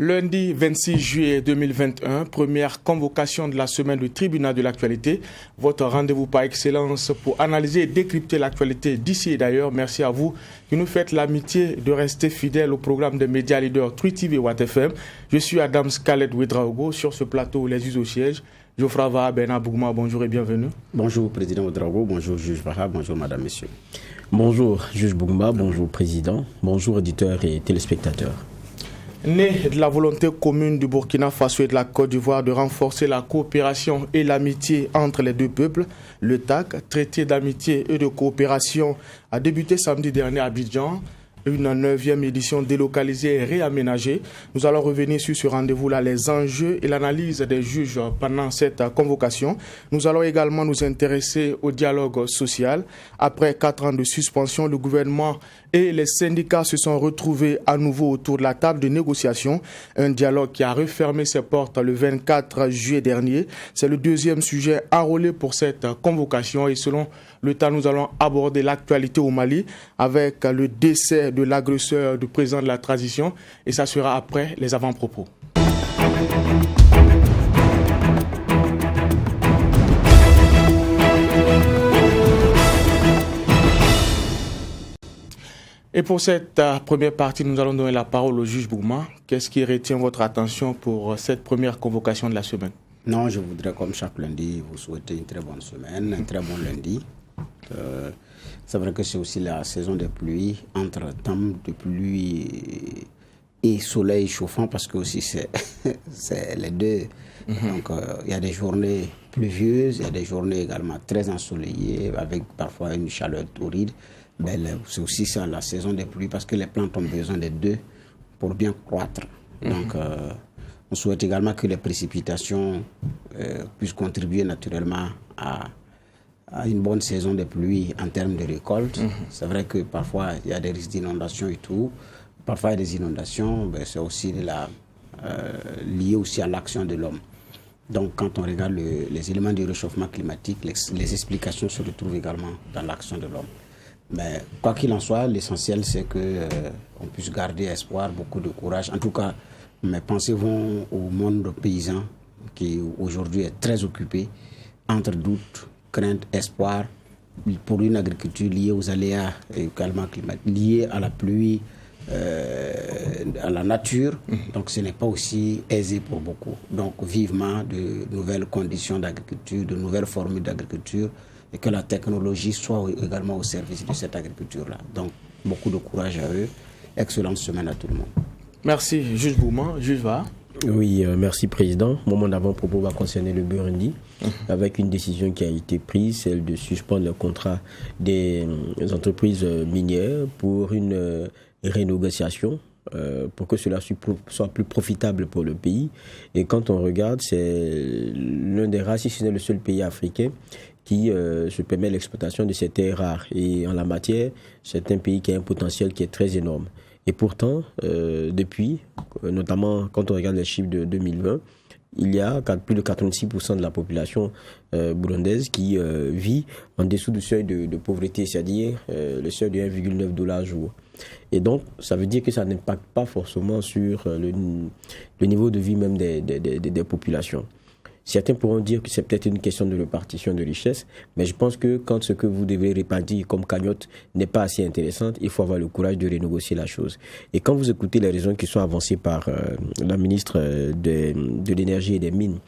Lundi 26 juillet 2021, première convocation de la semaine du tribunal de l'actualité. Votre rendez-vous par excellence pour analyser et décrypter l'actualité d'ici et d'ailleurs. Merci à vous qui nous faites l'amitié de rester fidèles au programme des médias leaders Tweet TV et Watt FM. Je suis Adam Scalet Ouedraogo. Sur ce plateau, les us au siège. Geoffroy Vaha, Bernard Bougma, bonjour et bienvenue. Bonjour Président Ouedraogo, bonjour Juge Vaha, bonjour Madame, Messieurs. Bonjour Juge Bougma, bonjour Président, bonjour auditeurs et téléspectateurs. Né de la volonté commune du Burkina Faso et de la Côte d'Ivoire de renforcer la coopération et l'amitié entre les deux peuples, le TAC, traité d'amitié et de coopération, a débuté samedi dernier à Abidjan. Une 9e édition délocalisée et réaménagée. Nous allons revenir sur ce rendez-vous-là, les enjeux et l'analyse des juges pendant cette convocation. Nous allons également nous intéresser au dialogue social. Après 4 ans de suspension, le gouvernement et les syndicats se sont retrouvés à nouveau autour de la table de négociation. Un dialogue qui a refermé ses portes le 24 juillet dernier. C'est le deuxième sujet enrôlé pour cette convocation et selon le temps, nous allons aborder l'actualité au Mali avec le décès de l'agresseur du président de la transition et ça sera après les avant-propos. Et pour cette première partie, nous allons donner la parole au juge Bougma. Qu'est-ce qui retient votre attention pour cette première convocation de la semaine? Non, je voudrais, comme chaque lundi, vous souhaiter une très bonne semaine, un très bon lundi. C'est vrai que c'est aussi la saison des pluies, entre temps de pluie et soleil chauffant, parce que aussi c'est les deux. Donc il y a des journées pluvieuses, il y a des journées également très ensoleillées, avec parfois une chaleur torride. Mais c'est aussi ça, la saison des pluies, parce que les plantes ont besoin des deux pour bien croître. Donc on souhaite également que les précipitations puissent contribuer naturellement à une bonne saison de pluie en termes de récolte. C'est vrai que parfois il y a des risques d'inondation et tout. Parfois il y a des inondations, mais c'est aussi lié aussi à l'action de l'homme. Donc quand on regarde les éléments du réchauffement climatique, les explications se retrouvent également dans l'action de l'homme. Mais quoi qu'il en soit, l'essentiel c'est qu'on puisse garder espoir, beaucoup de courage. En tout cas, mes pensées vont au monde paysan qui aujourd'hui est très occupé entre doutes, crainte, espoir, pour une agriculture liée aux aléas également climatiques, liée à la pluie, à la nature. Donc ce n'est pas aussi aisé pour beaucoup. Donc vivement de nouvelles conditions d'agriculture, de nouvelles formules d'agriculture et que la technologie soit également au service de cette agriculture-là. Donc beaucoup de courage à eux. Excellente semaine à tout le monde. Merci, Juge Bougma. Juge Vaha. Oui, merci Président. Mon avant-propos va concerner le Burundi, avec une décision qui a été prise, celle de suspendre le contrat des entreprises minières pour une renégociation, pour que cela soit plus profitable pour le pays. Et quand on regarde, c'est l'un des rares, si ce n'est le seul pays africain qui se permet l'exploitation de ces terres rares. Et en la matière, c'est un pays qui a un potentiel qui est très énorme. Et pourtant, depuis, notamment quand on regarde les chiffres de 2020, il y a plus de 86% de la population burundaise qui vit en dessous du seuil de pauvreté, c'est-à-dire le seuil de $1,9 jour. Et donc, ça veut dire que ça n'impacte pas forcément sur le niveau de vie même des populations. Certains pourront dire que c'est peut-être une question de répartition de richesse, mais je pense que quand ce que vous devez répartir comme cagnotte n'est pas assez intéressant, il faut avoir le courage de renégocier la chose. Et quand vous écoutez les raisons qui sont avancées par la ministre de l'énergie et des mines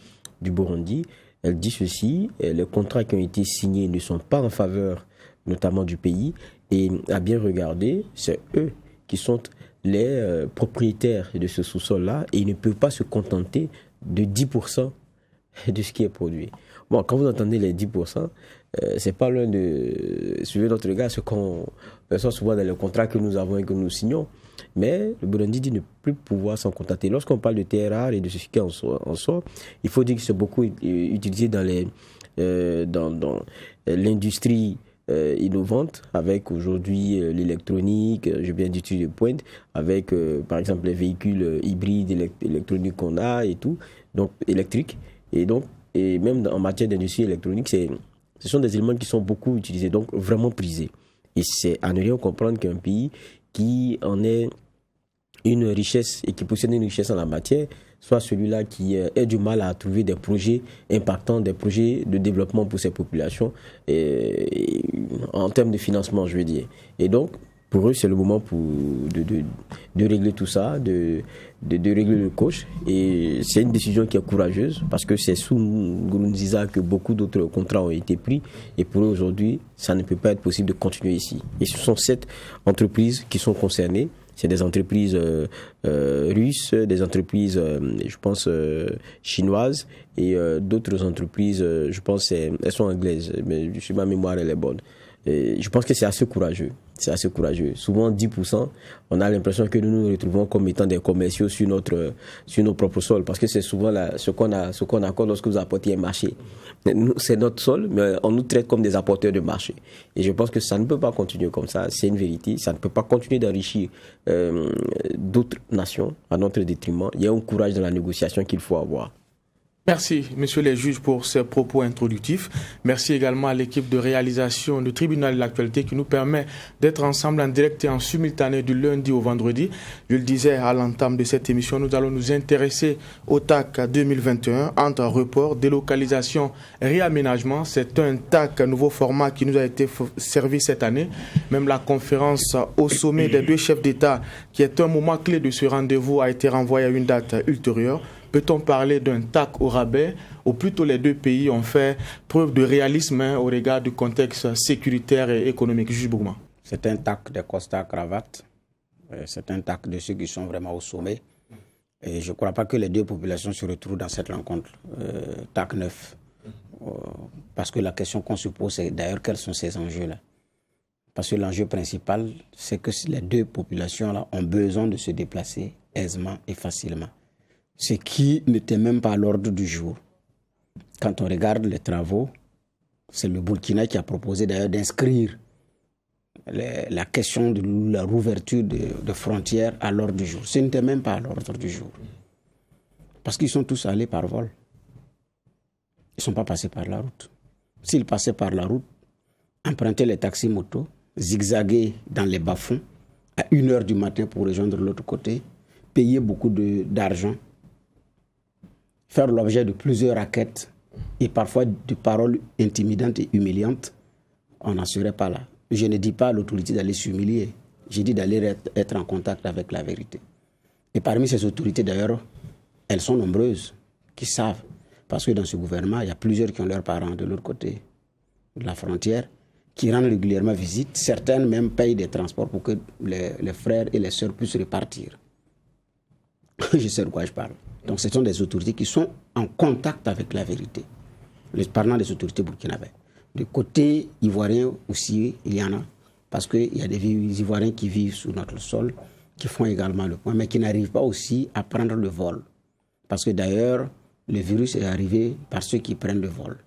du Burundi, elle dit ceci: les contrats qui ont été signés ne sont pas en faveur notamment du pays, et à bien regarder, c'est eux qui sont les propriétaires de ce sous-sol-là, et ils ne peuvent pas se contenter de 10% de ce qui est produit. Bon, quand vous entendez les 10%, c'est pas loin de suivre notre regard, ce qu'on perçoit souvent dans les contrats que nous avons et que nous signons. Mais le Burundi dit ne plus pouvoir s'en contenter. Lorsqu'on parle de terres rares et de ce qui en sort, il faut dire que c'est beaucoup utilisé dans l'industrie innovante, avec aujourd'hui l'électronique, je viens d'utiliser de pointe, avec par exemple les véhicules hybrides électroniques qu'on a et tout, donc électriques. Et même en matière d'industrie électronique, ce sont des éléments qui sont beaucoup utilisés, donc vraiment prisés. Et c'est à ne rien comprendre qu'un pays qui en est une richesse et qui possède une richesse en la matière, soit celui-là qui ait du mal à trouver des projets impactants, des projets de développement pour ces populations, en termes de financement, je veux dire. Et donc, pour eux, c'est le moment de régler tout ça, de régler le coach. Et c'est une décision qui est courageuse parce que c'est sous Nkurunziza que beaucoup d'autres contrats ont été pris. Et pour eux, aujourd'hui, ça ne peut pas être possible de continuer ici. Et ce sont 7 entreprises qui sont concernées. C'est des entreprises russes, des entreprises, je pense, chinoises et d'autres entreprises, je pense, elles sont anglaises, mais je sais ma mémoire, elle est bonne. Et je pense que c'est assez courageux. C'est assez courageux. Souvent, 10%, on a l'impression que nous nous retrouvons comme étant des commerciaux sur nos propres sols. Parce que c'est souvent ce qu'on accorde lorsque vous apportez un marché. Nous, c'est notre sol, mais on nous traite comme des apporteurs de marché. Et je pense que ça ne peut pas continuer comme ça. C'est une vérité. Ça ne peut pas continuer d'enrichir d'autres nations à notre détriment. Il y a un courage dans la négociation qu'il faut avoir. Merci, messieurs les juges, pour ces propos introductifs. Merci également à l'équipe de réalisation du tribunal de l'actualité qui nous permet d'être ensemble en direct et en simultané du lundi au vendredi. Je le disais à l'entame de cette émission, nous allons nous intéresser au TAC 2021 entre report, délocalisation, réaménagement. C'est un TAC, un nouveau format qui nous a été servi cette année. Même la conférence au sommet des 2 chefs d'État, qui est un moment clé de ce rendez-vous, a été renvoyée à une date ultérieure. Peut-on parler d'un TAC au rabais, ou plutôt les 2 pays ont fait preuve de réalisme au regard du contexte sécuritaire et économique? Juge Bougma. C'est un TAC de costard-cravate. C'est un TAC de ceux qui sont vraiment au sommet. Et je ne crois pas que les 2 populations se retrouvent dans cette rencontre. TAC 9. Parce que la question qu'on se pose, c'est d'ailleurs quels sont ces enjeux-là. Parce que l'enjeu principal, c'est que les 2 populations-là ont besoin de se déplacer aisément et facilement. Ce qui n'était même pas à l'ordre du jour. Quand on regarde les travaux, c'est le Burkina qui a proposé d'ailleurs d'inscrire la question de la rouverture de frontières à l'ordre du jour. Ce n'était même pas à l'ordre du jour. Parce qu'ils sont tous allés par vol. Ils ne sont pas passés par la route. S'ils passaient par la route, empruntaient les taxis motos, zigzaguaient dans les bas-fonds à 1h du matin pour rejoindre l'autre côté, payer beaucoup d'argent, faire l'objet de plusieurs raquettes et parfois de paroles intimidantes et humiliantes, on n'en serait pas là. Je ne dis pas à l'autorité d'aller s'humilier, j'ai dit d'aller être en contact avec la vérité. Et parmi ces autorités d'ailleurs, elles sont nombreuses, qui savent, parce que dans ce gouvernement, il y a plusieurs qui ont leurs parents de l'autre côté de la frontière, qui rendent régulièrement visite, certaines même payent des transports pour que les frères et les sœurs puissent repartir. Je sais de quoi je parle. Donc ce sont des autorités qui sont en contact avec la vérité. Parlant des autorités burkinabées. Du côté ivoirien aussi, il y en a. Parce qu'il y a des Ivoiriens qui vivent sur notre sol, qui font également le point, mais qui n'arrivent pas aussi à prendre le vol. Parce que d'ailleurs, le virus est arrivé par ceux qui prennent le vol.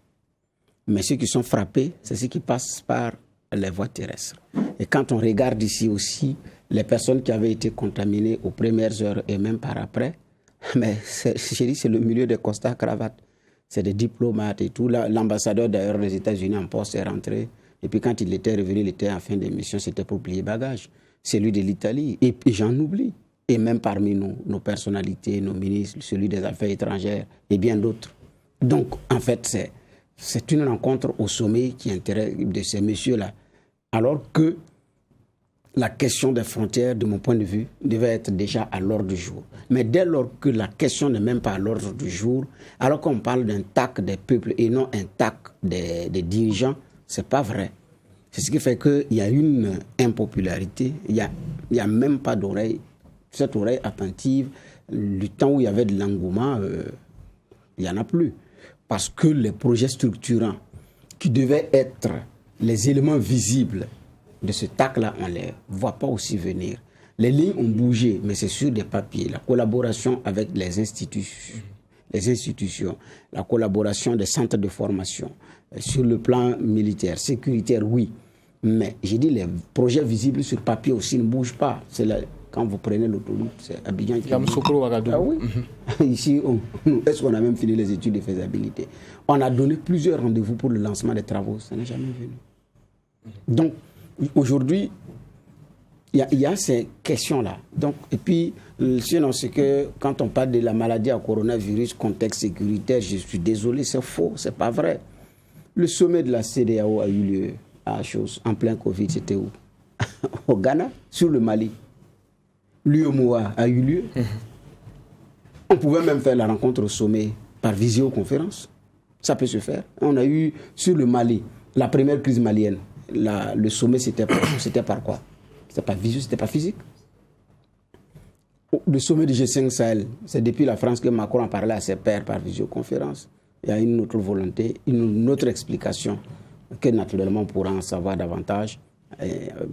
Mais ceux qui sont frappés, c'est ceux qui passent par les voies terrestres. Et quand on regarde ici aussi, les personnes qui avaient été contaminées aux premières heures et même par après, mais j'ai dit c'est le milieu des costards-cravates. C'est des diplomates et tout. L'ambassadeur d'ailleurs des États-Unis en poste est rentré. Et puis quand il était revenu, il était en fin d'émission, c'était pour plier bagages. Celui de l'Italie. Et j'en oublie. Et même parmi nos personnalités, nos ministres, celui des Affaires étrangères et bien d'autres. Donc en fait, c'est une rencontre au sommet qui intéresse de ces messieurs-là. Alors que la question des frontières, de mon point de vue, devait être déjà à l'ordre du jour. Mais dès lors que la question n'est même pas à l'ordre du jour, alors qu'on parle d'un TAC des peuples et non un TAC des dirigeants, c'est pas vrai. C'est ce qui fait qu'il y a une impopularité, il y a même pas d'oreille, cette oreille attentive, du temps où il y avait de l'engouement, il n'y en a plus. Parce que les projets structurants qui devaient être les éléments visibles de ce TAC-là, on ne les voit pas aussi venir. Les lignes ont bougé, mais c'est sur des papiers. La collaboration avec les institutions, la collaboration des centres de formation, sur le plan militaire, sécuritaire, oui. Mais j'ai dit, les projets visibles sur papier aussi ne bougent pas. C'est là, quand vous prenez l'autoroute, c'est Abidjan qui... Ah oui. Ici, est-ce qu'on a même fini les études de faisabilité? On a donné plusieurs rendez-vous pour le lancement des travaux. Ça n'est jamais venu. Donc, aujourd'hui, Il y a ces questions-là. Donc, et puis, sinon, c'est que quand on parle de la maladie à coronavirus, contexte sécuritaire, je suis désolé, c'est faux, c'est pas vrai. Le sommet de la CEDEAO a eu lieu à chose, en plein Covid, c'était où? Au Ghana, sur le Mali. L'UEMOA a eu lieu. On pouvait même faire la rencontre au sommet par visioconférence. Ça peut se faire. On a eu sur le Mali, la première crise malienne. Le sommet, c'était par quoi? C'était pas visio, c'était pas physique. Le sommet du G5 Sahel, c'est depuis la France que Macron a parlé à ses pairs par visioconférence. Il y a une autre volonté, une autre explication que naturellement on pourra en savoir davantage.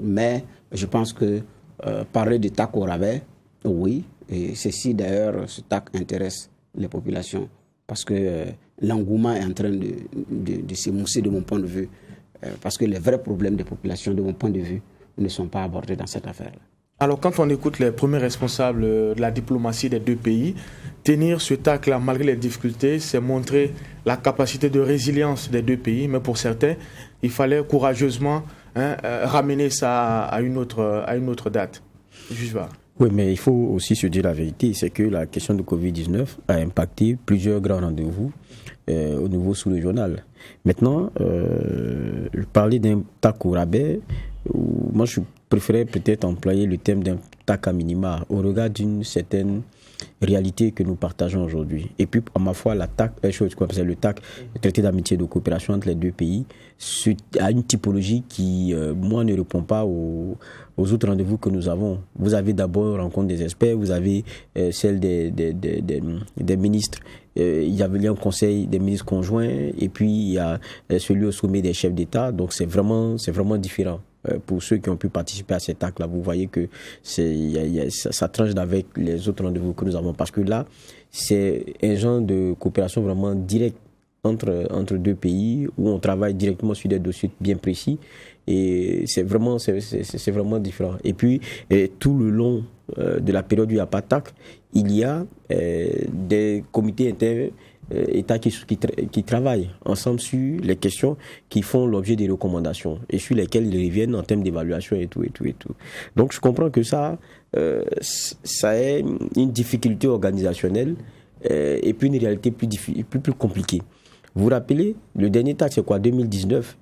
Mais je pense que parler de TAC au rabais, oui, et ceci d'ailleurs, ce TAC intéresse les populations parce que l'engouement est en train de s'émousser de mon point de vue, parce que les vrais problèmes des populations, de mon point de vue, ne sont pas abordés dans cette affaire-là. Alors, quand on écoute les premiers responsables de la diplomatie des deux pays, tenir ce TAC-là, malgré les difficultés, c'est montrer la capacité de résilience des deux pays. Mais pour certains, il fallait courageusement ramener ça à une autre date. Oui, mais il faut aussi se dire la vérité, c'est que la question de Covid-19 a impacté plusieurs grands rendez-vous au niveau sous-régional. Maintenant, parler d'un TAC au rabais, moi je préférais peut-être employer le thème d'un TAC à minima au regard d'une certaine réalité que nous partageons aujourd'hui. Et puis, à ma foi, le TAC, le traité d'amitié et de coopération entre les deux pays, a une typologie qui, moi, ne répond pas aux autres rendez-vous que nous avons. Vous avez d'abord rencontre des experts, vous avez celle des ministres, il y a un conseil des ministres conjoints, et puis il y a celui au sommet des chefs d'État, donc c'est vraiment différent. Pour ceux qui ont pu participer à cet acte-là, vous voyez que ça tranche avec les autres rendez-vous que nous avons. Parce que là, c'est un genre de coopération vraiment directe entre deux pays où on travaille directement sur des dossiers bien précis. Et c'est vraiment différent. Et puis, tout le long de la période où il n'y a pas de TAC, il y a des comités États qui travaillent ensemble sur les questions qui font l'objet des recommandations et sur lesquelles ils reviennent en termes d'évaluation et tout. Donc je comprends que ça est une difficulté organisationnelle et puis une réalité plus compliquée. Vous vous rappelez, le dernier TAC, c'est quoi, 2019?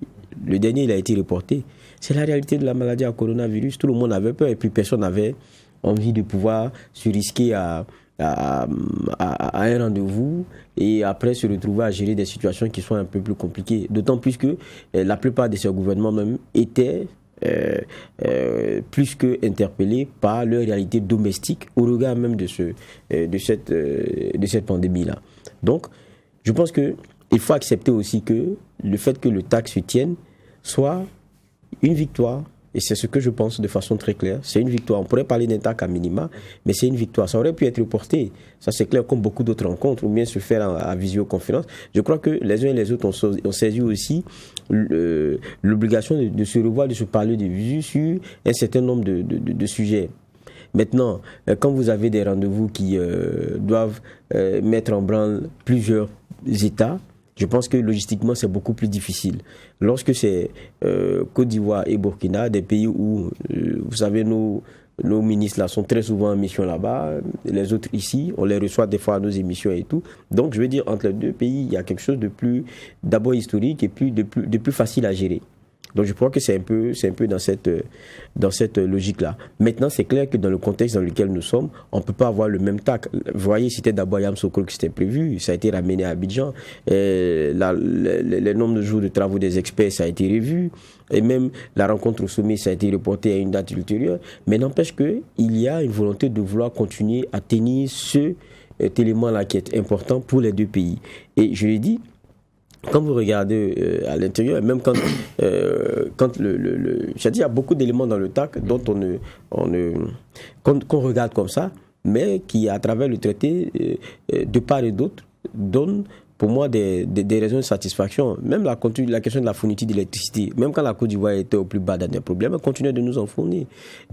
Le dernier, il a été reporté. C'est la réalité de la maladie à coronavirus. Tout le monde avait peur et puis personne n'avait envie de pouvoir se risquer à un rendez-vous et après se retrouver à gérer des situations qui sont un peu plus compliquées. D'autant plus que la plupart de ces gouvernements même étaient plus que interpellés par leur réalité domestique au regard même de cette pandémie-là. Donc, je pense qu'il faut accepter aussi que le fait que le TAC se tienne soit une victoire. Et c'est ce que je pense de façon très claire. C'est une victoire. On pourrait parler d'un TAC à minima, mais c'est une victoire. Ça aurait pu être reporté. Ça, c'est clair, comme beaucoup d'autres rencontres, ou bien se faire à visioconférence. Je crois que les uns et les autres ont saisi aussi l'obligation de se revoir, de se parler de visu sur un certain nombre de sujets. Maintenant, quand vous avez des rendez-vous qui doivent mettre en branle plusieurs États, je pense que logistiquement, c'est beaucoup plus difficile. Lorsque c'est Côte d'Ivoire et Burkina, des pays où, vous savez, nos ministres là sont très souvent en mission là-bas, les autres ici, on les reçoit des fois à nos émissions et tout. Donc, je veux dire, entre les deux pays, il y a quelque chose de plus, d'abord historique et puis de plus facile à gérer. Donc je crois que c'est un peu dans cette logique-là. Maintenant, c'est clair que dans le contexte dans lequel nous sommes, on ne peut pas avoir le même TAC. Vous voyez, c'était d'abord Yamoussoukro qui s'était prévu, ça a été ramené à Abidjan. Le nombre de jours de travaux des experts, ça a été revu. Et même la rencontre au sommet, ça a été reporté à une date ultérieure. Mais n'empêche qu'il y a une volonté de vouloir continuer à tenir cet élément-là qui est important pour les deux pays. Et je l'ai dit, quand vous regardez à l'intérieur, même quand j'ai dit, il y a beaucoup d'éléments dans le TAC dont qu'on regarde comme ça, mais qui, à travers le traité, de part et d'autre, donnent pour moi, des raisons de satisfaction. Même la question de la fourniture d'électricité, même quand la Côte d'Ivoire était au plus bas dans des problèmes, elle continuait de nous en fournir.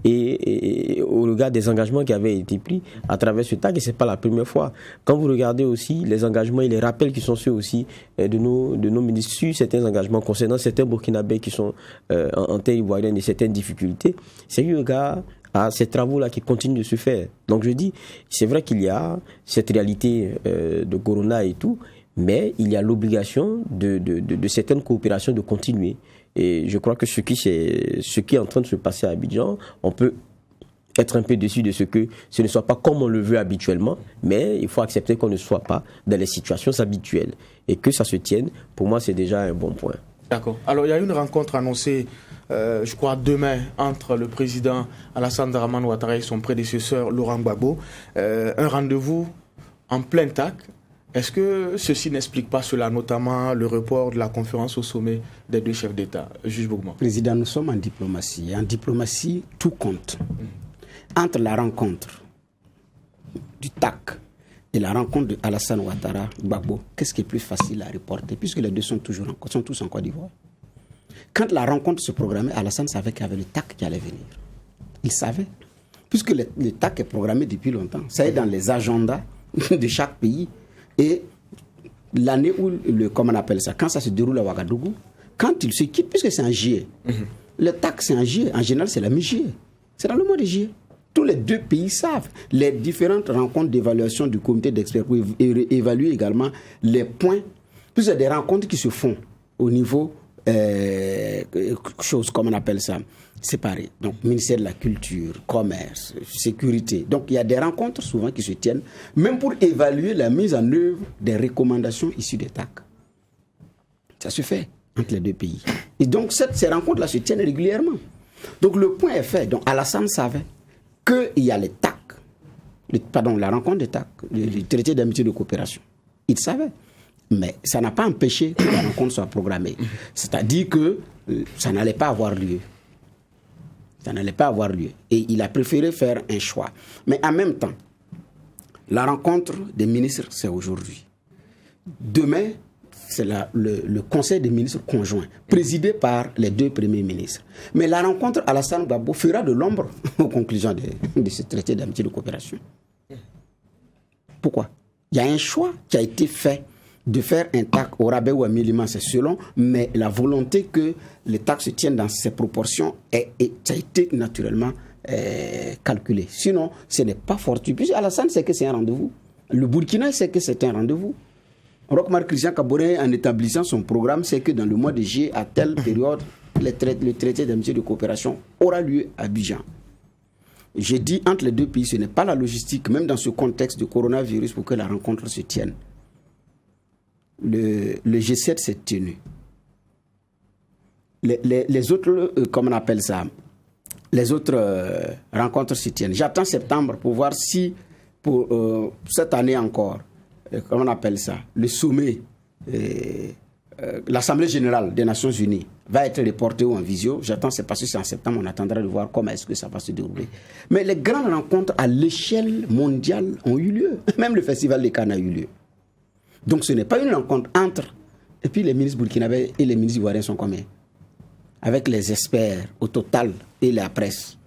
Et au regard des engagements qui avaient été pris à travers ce TAC, et c'est pas la première fois. Quand vous regardez aussi les engagements et les rappels qui sont ceux aussi de nos ministres sur certains engagements concernant certains Burkinabés qui sont en terre ivoirienne et certaines difficultés, c'est eu regard à ces travaux-là qui continuent de se faire. Donc je dis, c'est vrai qu'il y a cette réalité de Corona et tout, mais il y a l'obligation de certaines coopérations de continuer. Et je crois que ce qui est en train de se passer à Abidjan, on peut être un peu déçu de ce que ce ne soit pas comme on le veut habituellement, mais il faut accepter qu'on ne soit pas dans les situations habituelles. Et que ça se tienne, pour moi, c'est déjà un bon point. D'accord. Alors, il y a une rencontre annoncée, je crois, demain, entre le président Alassane Dramane Ouattara et son prédécesseur Laurent Gbagbo. Un rendez-vous en plein TAC. Est-ce que ceci n'explique pas cela, notamment le report de la conférence au sommet des deux chefs d'État? Juge Bougman. Président, nous sommes en diplomatie. En diplomatie, tout compte. Entre la rencontre du TAC et la rencontre de Alassane Ouattara, Gbagbo, qu'est-ce qui est plus facile à reporter, puisque les deux sont tous en Côte d'Ivoire. Quand la rencontre se programmait, Alassane savait qu'il y avait le TAC qui allait venir. Il savait. Puisque le TAC est programmé depuis longtemps. Ça est dans les agendas de chaque pays. Et l'année où, comment on appelle ça, quand ça se déroule à Ouagadougou, quand il se quitte, puisque c'est en juillet, le TAC c'est en juillet, en général c'est la mi-juillet. C'est dans le mois de juillet. Tous les deux pays savent les différentes rencontres d'évaluation du comité d'experts pour évaluer également les points. Puis il y a des rencontres qui se font au niveau, chose, comme on appelle ça, séparées. Donc, ministère de la Culture, Commerce, Sécurité. Donc, il y a des rencontres souvent qui se tiennent, même pour évaluer la mise en œuvre des recommandations issues des TAC. Ça se fait entre les deux pays. Et donc, ces rencontres-là se tiennent régulièrement. Donc, le point est fait. Donc, Alassane savait qu'il y a les TAC, la rencontre des TAC, le traité d'amitié et de coopération. Il savait. Mais ça n'a pas empêché que la rencontre soit programmée. C'est-à-dire que ça n'allait pas avoir lieu. Ça n'allait pas avoir lieu. Et il a préféré faire un choix. Mais en même temps, la rencontre des ministres, c'est aujourd'hui. Demain, c'est le conseil des ministres conjoint, présidé par les deux premiers ministres. Mais la rencontre Alassane Gbagbo fera de l'ombre aux conclusions de ce traité d'amitié et de coopération. Pourquoi? Il y a un choix qui a été fait de faire un TAC au rabais ou à minimum, c'est selon, mais la volonté que les TAC se tiennent dans ces proportions, ça a été naturellement calculé. Sinon, ce n'est pas fortuit. Puis Alassane sait que c'est un rendez-vous. Le Burkina sait que c'est un rendez-vous. Rochmar Christian Kaboré, en établissant son programme, sait que dans le mois de juillet, à telle période, le traité d'amitié et de coopération aura lieu à Abidjan. J'ai dit, entre les deux pays, ce n'est pas la logistique, même dans ce contexte de coronavirus, pour que la rencontre se tienne. Le G7 s'est tenu. Les autres, comment on appelle ça, les autres rencontres se tiennent. J'attends septembre pour voir si, pour cette année encore, comment on appelle ça, le sommet, l'Assemblée générale des Nations Unies va être reporté ou en visio. J'attends, c'est parce que c'est en septembre, on attendra de voir comment est-ce que ça va se dérouler. Mais les grandes rencontres à l'échelle mondiale ont eu lieu. Même le Festival des Cannes a eu lieu. Donc ce n'est pas une rencontre entre... Et puis les ministres burkinabés et les ministres ivoiriens sont combien? Avec les experts au total et la presse.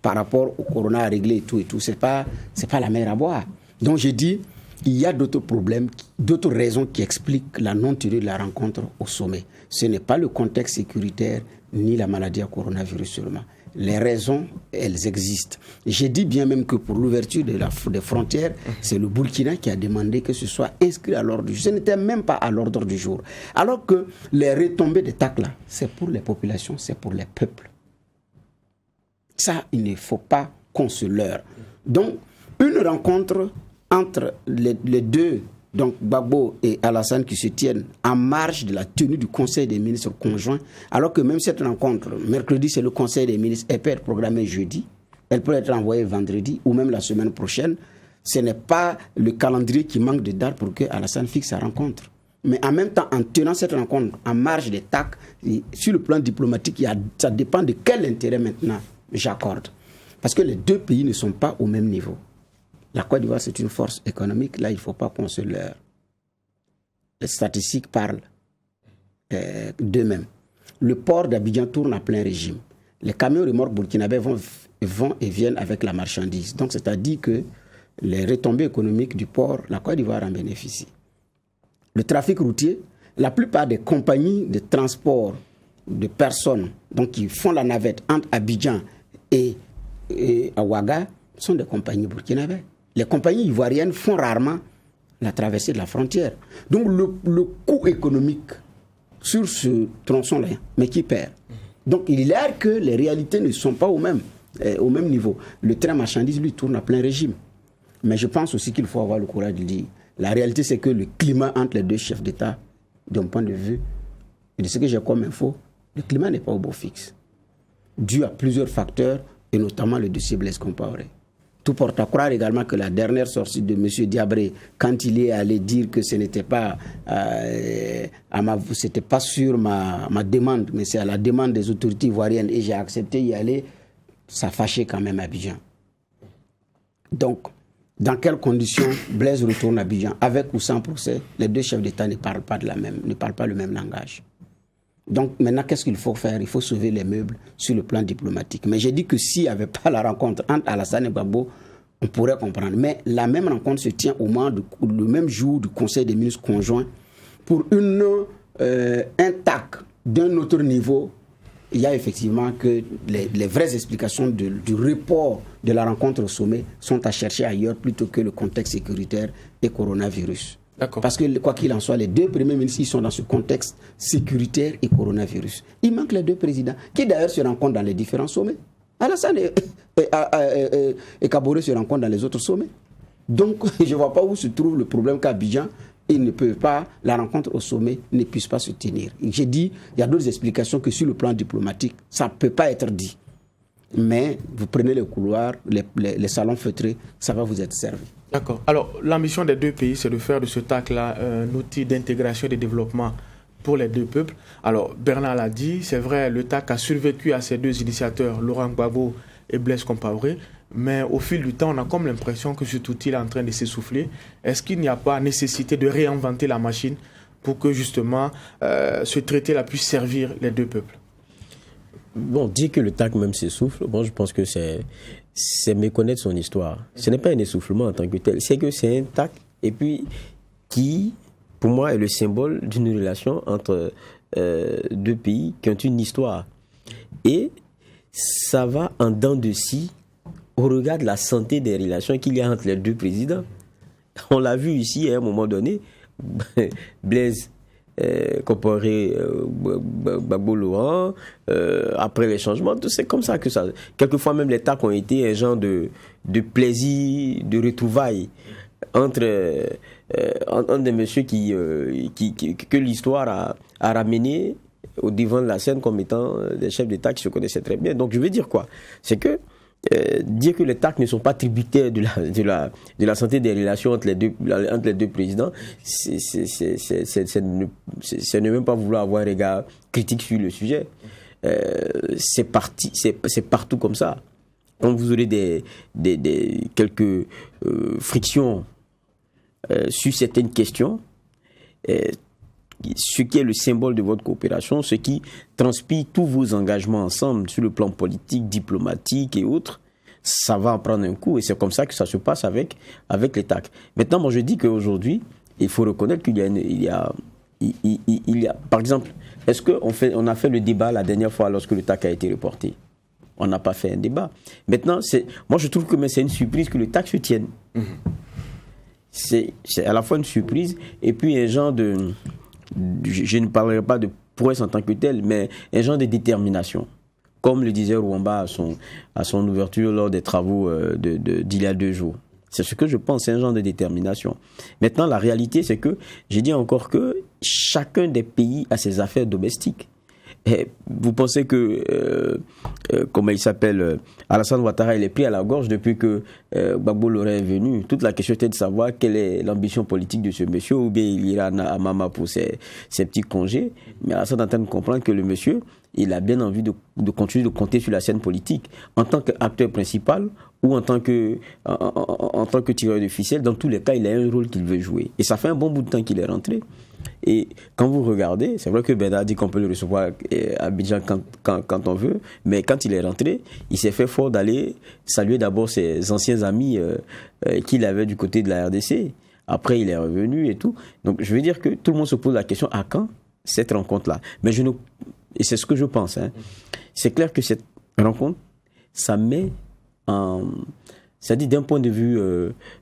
Par rapport au corona à régler et tout, c'est pas la mer à boire. Donc j'ai dit, il y a d'autres problèmes, d'autres raisons qui expliquent la non-tenue de la rencontre au sommet. Ce n'est pas le contexte sécuritaire ni la maladie à coronavirus seulement. Les raisons, elles existent. J'ai dit bien même que pour l'ouverture des frontières, c'est le Burkina qui a demandé que ce soit inscrit à l'ordre du jour. Ce n'était même pas à l'ordre du jour. Alors que les retombées des TAC là, c'est pour les populations, c'est pour les peuples. Ça, il ne faut pas qu'on se leurre. Donc, une rencontre entre les deux, donc Gbagbo et Alassane, qui se tiennent en marge de la tenue du Conseil des ministres conjoints, alors que même cette rencontre, mercredi, c'est le Conseil des ministres, elle peut être programmée jeudi, elle peut être envoyée vendredi ou même la semaine prochaine. Ce n'est pas le calendrier qui manque de date pour que Alassane fixe sa rencontre. Mais en même temps, en tenant cette rencontre en marge des TAC, sur le plan diplomatique, ça dépend de quel intérêt maintenant j'accorde. Parce que les deux pays ne sont pas au même niveau. La Côte d'Ivoire, c'est une force économique. Là, il ne faut pas qu'on se leurre. les statistiques parlent d'eux-mêmes. Le port d'Abidjan tourne à plein régime. Les camions remorques burkinabés vont et viennent avec la marchandise. Donc, c'est-à-dire que les retombées économiques du port, la Côte d'Ivoire en bénéficie. Le trafic routier, la plupart des compagnies de transport de personnes donc, qui font la navette entre Abidjan et Ouaga sont des compagnies burkinabées. Les compagnies ivoiriennes font rarement la traversée de la frontière. Donc le coût économique sur ce tronçon-là, mais qui perd. Donc il est clair que les réalités ne sont pas au même niveau. Le train marchandise, lui, tourne à plein régime. Mais je pense aussi qu'il faut avoir le courage de dire, la réalité c'est que le climat entre les deux chefs d'État, d'un point de vue, et de ce que j'ai comme info, le climat n'est pas au beau fixe. Dû à plusieurs facteurs, et notamment le dossier Blaise Compaoré. Tout porte à croire également que la dernière sortie de M. Diabré, quand il est allé dire que ce n'était pas, c'était pas sur ma demande, mais c'est à la demande des autorités ivoiriennes, et j'ai accepté d'y aller, ça fâchait quand même Abidjan. Donc, dans quelles conditions Blaise retourne à Abidjan, avec ou sans procès, les deux chefs d'État ne parlent pas le même langage. Donc maintenant, qu'est-ce qu'il faut faire? Il faut sauver les meubles sur le plan diplomatique. Mais j'ai dit que s'il n'y avait pas la rencontre entre Alassane et Gbagbo, on pourrait comprendre. Mais la même rencontre se tient le même jour du Conseil des ministres conjoints pour un TAC d'un autre niveau. Il y a effectivement que les vraies explications du report de la rencontre au sommet sont à chercher ailleurs plutôt que le contexte sécuritaire et coronavirus. D'accord. Parce que quoi qu'il en soit, les deux premiers ministres sont dans ce contexte sécuritaire et coronavirus. Il manque les deux présidents, qui d'ailleurs se rencontrent dans les différents sommets. Alassane et Kaboré se rencontrent dans les autres sommets. Donc, je ne vois pas où se trouve le problème qu'à Abidjan, la rencontre au sommet ne puisse pas se tenir. J'ai dit, il y a d'autres explications que sur le plan diplomatique, ça ne peut pas être dit. Mais vous prenez les couloirs, les salons feutrés, ça va vous être servi. D'accord. Alors, l'ambition des deux pays, c'est de faire de ce TAC-là un outil d'intégration et de développement pour les deux peuples. Alors, Bernard l'a dit, c'est vrai, le TAC a survécu à ces deux initiateurs, Laurent Gbagbo et Blaise Compaoré, mais au fil du temps, on a comme l'impression que cet outil est en train de s'essouffler. Est-ce qu'il n'y a pas nécessité de réinventer la machine pour que justement ce traité-là puisse servir les deux peuples? Bon, dire que le TAC même s'essouffle, bon, je pense que c'est méconnaître son histoire. Ce n'est pas un essoufflement en tant que tel, c'est que c'est un TAC et puis qui, pour moi, est le symbole d'une relation entre deux pays qui ont une histoire. Et ça va en dents de scie au regard de la santé des relations qu'il y a entre les deux présidents. On l'a vu ici à un moment donné, Blaise Compaoré, Gbagbo Laurent, après les changements, c'est comme ça que ça. Quelquefois même les TAC ont été un genre de plaisir, de retrouvailles entre des messieurs que l'histoire a ramené au devant de la scène comme étant des chefs d'État qui se connaissaient très bien. Donc je veux dire quoi? C'est que dire que les TAC ne sont pas tributaires de la santé des relations entre les deux présidents, c'est ne même pas vouloir avoir un regard critique sur le sujet. C'est partout comme ça. Quand vous aurez quelques frictions sur certaines questions, ce qui est le symbole de votre coopération, ce qui transpire tous vos engagements ensemble sur le plan politique, diplomatique et autres, ça va en prendre un coup et c'est comme ça que ça se passe avec les TAC. Maintenant, moi je dis qu'aujourd'hui, il faut reconnaître qu'il y a, par exemple, est-ce qu'on a fait le débat la dernière fois lorsque le TAC a été reporté? On n'a pas fait un débat. Maintenant, moi je trouve que c'est une surprise que le TAC se tienne. C'est à la fois une surprise et puis un genre de... Je ne parlerai pas de prouesse en tant que tel, mais un genre de détermination. Comme le disait Rwanda à son ouverture lors des travaux d'il y a 2 jours. C'est ce que je pense, c'est un genre de détermination. Maintenant, la réalité, c'est que, j'ai dit encore que chacun des pays a ses affaires domestiques. Et vous pensez que, comment il s'appelle, Alassane Ouattara, il est pris à la gorge depuis que Gbagbo Laurent est venu. Toute la question était de savoir quelle est l'ambition politique de ce monsieur, ou bien il ira à Mama pour ses petits congés. Mais Alassane est en train de comprendre que le monsieur, il a bien envie de continuer de compter sur la scène politique en tant qu'acteur principal ou en tant que tireur de ficelle. Dans tous les cas, il a un rôle qu'il veut jouer. Et ça fait un bon bout de temps qu'il est rentré. Et quand vous regardez, c'est vrai que Bernard dit qu'on peut le recevoir à Abidjan quand on veut, mais quand il est rentré, il s'est fait fort d'aller saluer d'abord ses anciens amis qu'il avait du côté de la RDC. Après, il est revenu et tout. Donc, je veux dire que tout le monde se pose la question, à quand cette rencontre-là? Mais et c'est ce que je pense. Hein. C'est clair que cette rencontre, ça met c'est-à-dire d'un point de vue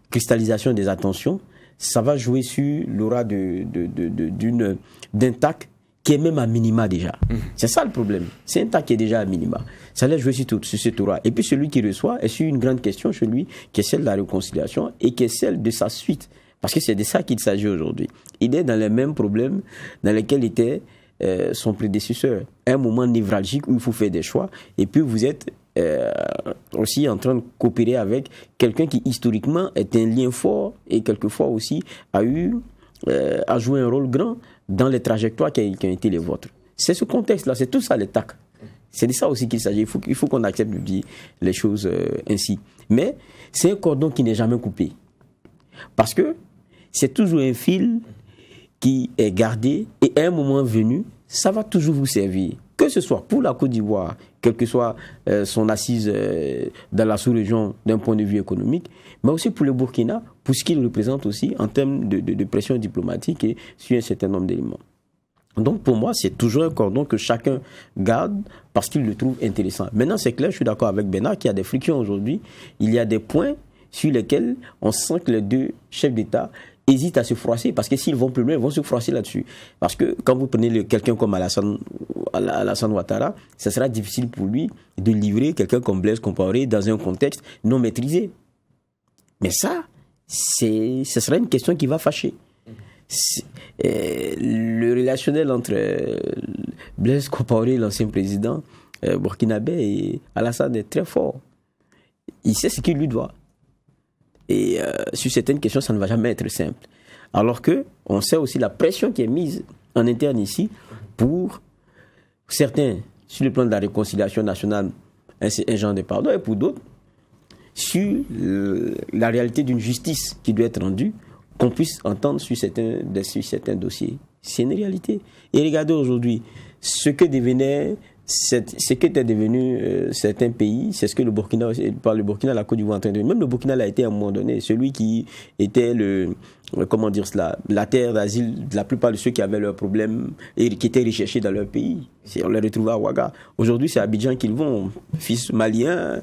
cristallisation des attentions, ça va jouer sur l'aura d'un TAC qui est même à minima déjà. C'est ça le problème. C'est un TAC qui est déjà à minima. Ça laisse jouer sur cette aura. Et puis celui qui reçoit est sur une grande question chez lui, qui est celle de la réconciliation et qui est celle de sa suite. Parce que c'est de ça qu'il s'agit aujourd'hui. Il est dans les mêmes problèmes dans lesquels était son prédécesseur. Un moment névralgique où il faut faire des choix. Et puis vous êtes aussi en train de coopérer avec quelqu'un qui historiquement est un lien fort et quelquefois aussi a joué un rôle grand dans les trajectoires qui ont été les vôtres. C'est ce contexte-là, c'est tout ça les TAC. C'est de ça aussi qu'il s'agit. Il faut qu'on accepte de dire les choses ainsi. Mais c'est un cordon qui n'est jamais coupé. Parce que c'est toujours un fil qui est gardé et à un moment venu, ça va toujours vous servir. Que ce soit pour la Côte d'Ivoire, quelle que soit son assise dans la sous-région d'un point de vue économique, mais aussi pour le Burkina, pour ce qu'il représente aussi en termes de pression diplomatique et sur un certain nombre d'éléments. Donc pour moi, c'est toujours un cordon que chacun garde parce qu'il le trouve intéressant. Maintenant, c'est clair, je suis d'accord avec Bernard qu'il y a des frictions aujourd'hui. Il y a des points sur lesquels on sent que les deux chefs d'État hésitent à se froisser, parce que s'ils vont plus loin, ils vont se froisser là-dessus. Parce que quand vous prenez quelqu'un comme Alassane Ouattara, ça sera difficile pour lui de livrer quelqu'un comme Blaise Compaoré dans un contexte non maîtrisé. Mais ça, ce sera une question qui va fâcher. Le relationnel entre Blaise Compaoré, l'ancien président burkinabé, et Alassane est très fort. Il sait ce qu'il lui doit. Et sur certaines questions, ça ne va jamais être simple. Alors que on sait aussi la pression qui est mise en interne ici pour certains, sur le plan de la réconciliation nationale, un genre de pardon, et pour d'autres, sur la réalité d'une justice qui doit être rendue, qu'on puisse entendre sur certains dossiers. C'est une réalité. Et regardez aujourd'hui, ce qu'étaient devenus certains pays, c'est ce que le Burkina, la Côte d'Ivoire, même le Burkina l'a été à un moment donné, celui qui était la terre d'asile de la plupart de ceux qui avaient leurs problèmes et qui étaient recherchés dans leur pays. On les retrouvait à Ouaga. Aujourd'hui, c'est à Abidjan qu'ils vont. Fils maliens,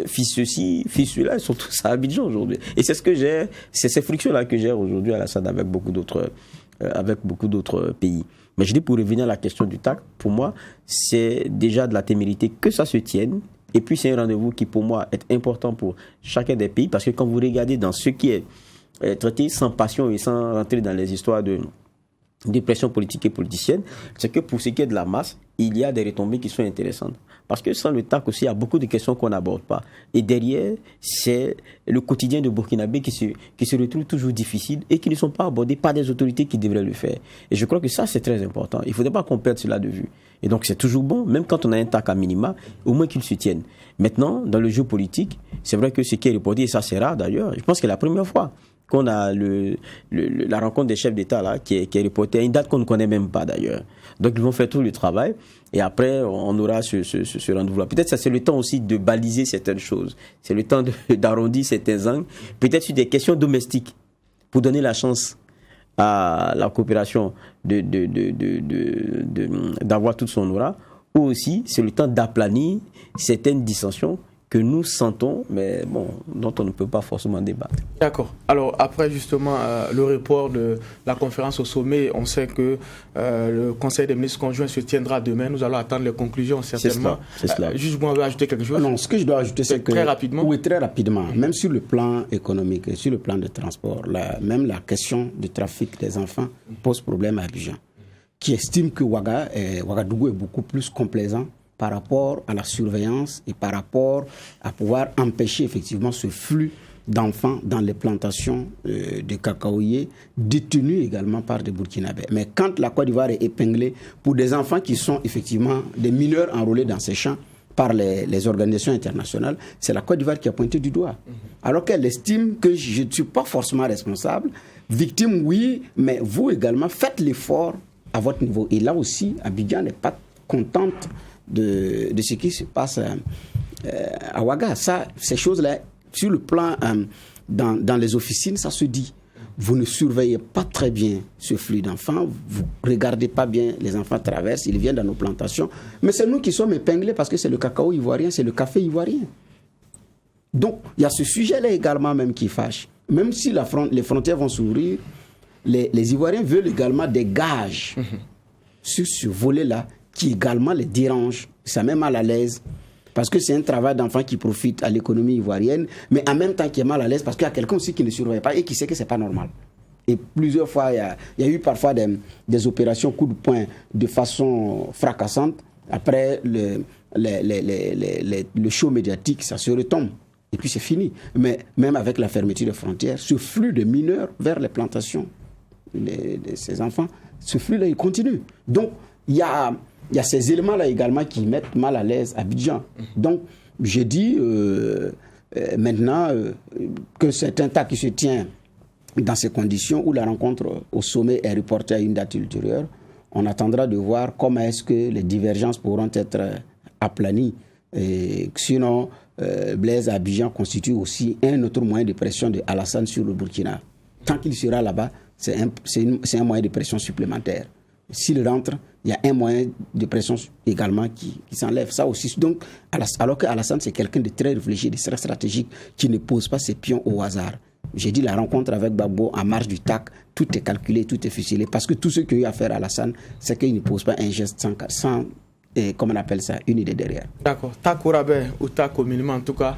fils ceci, fils cela, ils sont tous à Abidjan aujourd'hui. Et c'est ces frictions-là que gère aujourd'hui Alassane avec beaucoup d'autres pays. Mais je dis, pour revenir à la question du TAC, pour moi, c'est déjà de la témérité que ça se tienne. Et puis, c'est un rendez-vous qui, pour moi, est important pour chacun des pays. Parce que quand vous regardez dans ce qui est traité sans passion et sans rentrer dans les histoires de pression politique et politicienne, c'est que pour ce qui est de la masse, il y a des retombées qui sont intéressantes. Parce que sans le TAC aussi, il y a beaucoup de questions qu'on n'aborde pas. Et derrière, c'est le quotidien de Burkinabé qui se retrouve toujours difficile et qui ne sont pas abordés par des autorités qui devraient le faire. Et je crois que ça, c'est très important. Il ne faudrait pas qu'on perde cela de vue. Et donc, c'est toujours bon, même quand on a un TAC à minima, au moins qu'il se tienne. Maintenant, dans le jeu politique, c'est vrai que ce qui est reporté, et ça c'est rare d'ailleurs, je pense que c'est la première fois qu'on a la rencontre des chefs d'État là, qui est reportée à une date qu'on ne connaît même pas d'ailleurs. Donc ils vont faire tout le travail et après on aura ce rendez-vous là. Peut-être ça c'est le temps aussi de baliser certaines choses. C'est le temps d'arrondir certains angles. Peut-être sur des questions domestiques pour donner la chance à la coopération d'avoir toute son aura. Ou aussi c'est le temps d'aplanir certaines dissensions que nous sentons, mais bon, dont on ne peut pas forcément débattre. D'accord. Alors, après justement le report de la conférence au sommet, on sait que le Conseil des ministres conjoints se tiendra demain. Nous allons attendre les conclusions, certainement. C'est cela. Juste, moi, je veux ajouter quelque chose. Non, ce que je dois ajouter, c'est que... Très rapidement. Oui, très rapidement. Même sur le plan économique et sur le plan de transport, même la question du trafic des enfants pose problème à Abidjan, qui estime que Ouagadougou est beaucoup plus complaisant par rapport à la surveillance et par rapport à pouvoir empêcher effectivement ce flux d'enfants dans les plantations de cacaoyers détenus également par des Burkinabés. Mais quand la Côte d'Ivoire est épinglée pour des enfants qui sont effectivement des mineurs enrôlés dans ces champs par les organisations internationales, c'est la Côte d'Ivoire qui a pointé du doigt. Alors qu'elle estime que je ne suis pas forcément responsable victime, oui, mais vous également, faites l'effort à votre niveau. Et là aussi, Abidjan n'est pas contente de ce qui se passe à Ouaga. Ça, ces choses-là, sur le plan, dans les officines, ça se dit. Vous ne surveillez pas très bien ce flux d'enfants, vous ne regardez pas bien les enfants traversent, ils viennent dans nos plantations. Mais c'est nous qui sommes épinglés parce que c'est le cacao ivoirien, c'est le café ivoirien. Donc, il y a ce sujet-là également même qui fâche. Même si les frontières vont s'ouvrir, les Ivoiriens veulent également des gages sur ce volet-là qui également les dérange. Ça met mal à l'aise. Parce que c'est un travail d'enfant qui profite à l'économie ivoirienne, mais en même temps qui est mal à l'aise parce qu'il y a quelqu'un aussi qui ne surveille pas et qui sait que ce n'est pas normal. Et plusieurs fois, il y a eu parfois des opérations coup de poing de façon fracassante. Après, le show médiatique, ça se retombe. Et puis c'est fini. Mais même avec la fermeture des frontières, ce flux de mineurs vers les plantations de ces enfants, ce flux-là, il continue. Donc, il y a ces éléments-là également qui mettent mal à l'aise Abidjan. Donc, je dis maintenant que c'est un tas qui se tient dans ces conditions où la rencontre au sommet est reportée à une date ultérieure. On attendra de voir comment est-ce que les divergences pourront être aplanies. Et sinon, Blaise Abidjan constitue aussi un autre moyen de pression de Alassane sur le Burkina. Tant qu'il sera là-bas, c'est un moyen de pression supplémentaire. S'il rentre, il y a un moyen de pression également qui s'enlève. Ça aussi. Donc, alors que Alassane, c'est quelqu'un de très réfléchi, de très stratégique, qui ne pose pas ses pions au hasard. J'ai dit la rencontre avec Gbagbo en marge du TAC, tout est calculé, tout est ficelé. Parce que tout ce qu'il y a à faire à Alassane, c'est qu'il ne pose pas un geste sans comment on appelle ça, une idée derrière. D'accord. TAC Rabais ou TAC communément, en tout cas,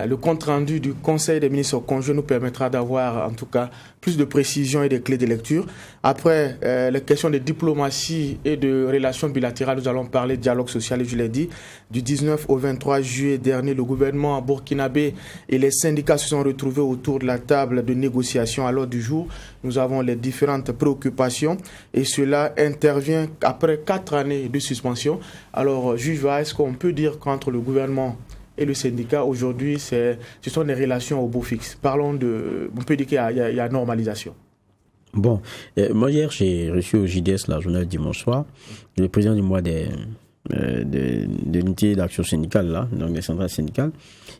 le compte rendu du Conseil des ministres conjoints nous permettra d'avoir en tout cas plus de précision et de clés de lecture. Après les questions de diplomatie et de relations bilatérales, nous allons parler de dialogue social, et je l'ai dit, du 19 au 23 juillet dernier, le gouvernement burkinabé et les syndicats se sont retrouvés autour de la table de négociation. À l'heure du jour, nous avons les différentes préoccupations et cela intervient après 4 années de suspension. Alors, juge Va, est-ce qu'on peut dire qu'entre le gouvernement et le syndicat, aujourd'hui, ce sont des relations au beau fixe? On peut dire qu'il y a normalisation. Bon, moi hier, j'ai reçu au JDS, la journée dimanche soir, le président du mois de l'unité d'action syndicale, là, donc les centrales syndicales.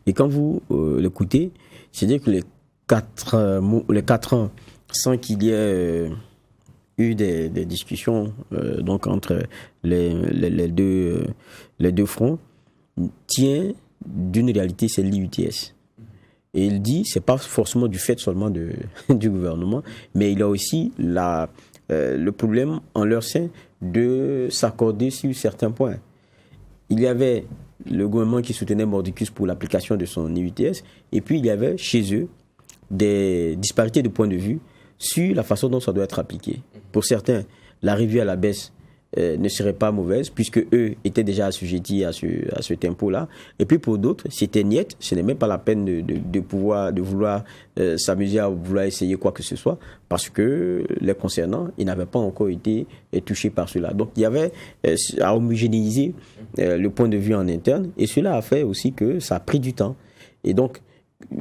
Et quand vous l'écoutez, c'est-à-dire que les 4 ans, sans qu'il y ait eu des discussions donc entre les deux fronts, tient d'une réalité, c'est l'IUTS. Et il dit, c'est pas forcément du fait seulement du gouvernement, mais il a aussi le problème en leur sein de s'accorder sur certains points. Il y avait le gouvernement qui soutenait Mordicus pour l'application de son IUTS, et puis il y avait chez eux des disparités de points de vue sur la façon dont ça doit être appliqué. Pour certains, la revue à la baisse ne serait pas mauvaise, puisque eux étaient déjà assujettis à ce tempo-là. Et puis pour d'autres, c'était niette, ce n'est même pas la peine de vouloir s'amuser à vouloir essayer quoi que ce soit, parce que les concernants, ils n'avaient pas encore été touchés par cela. Donc il y avait à homogénéiser le point de vue en interne, et cela a fait aussi que ça a pris du temps. Et donc,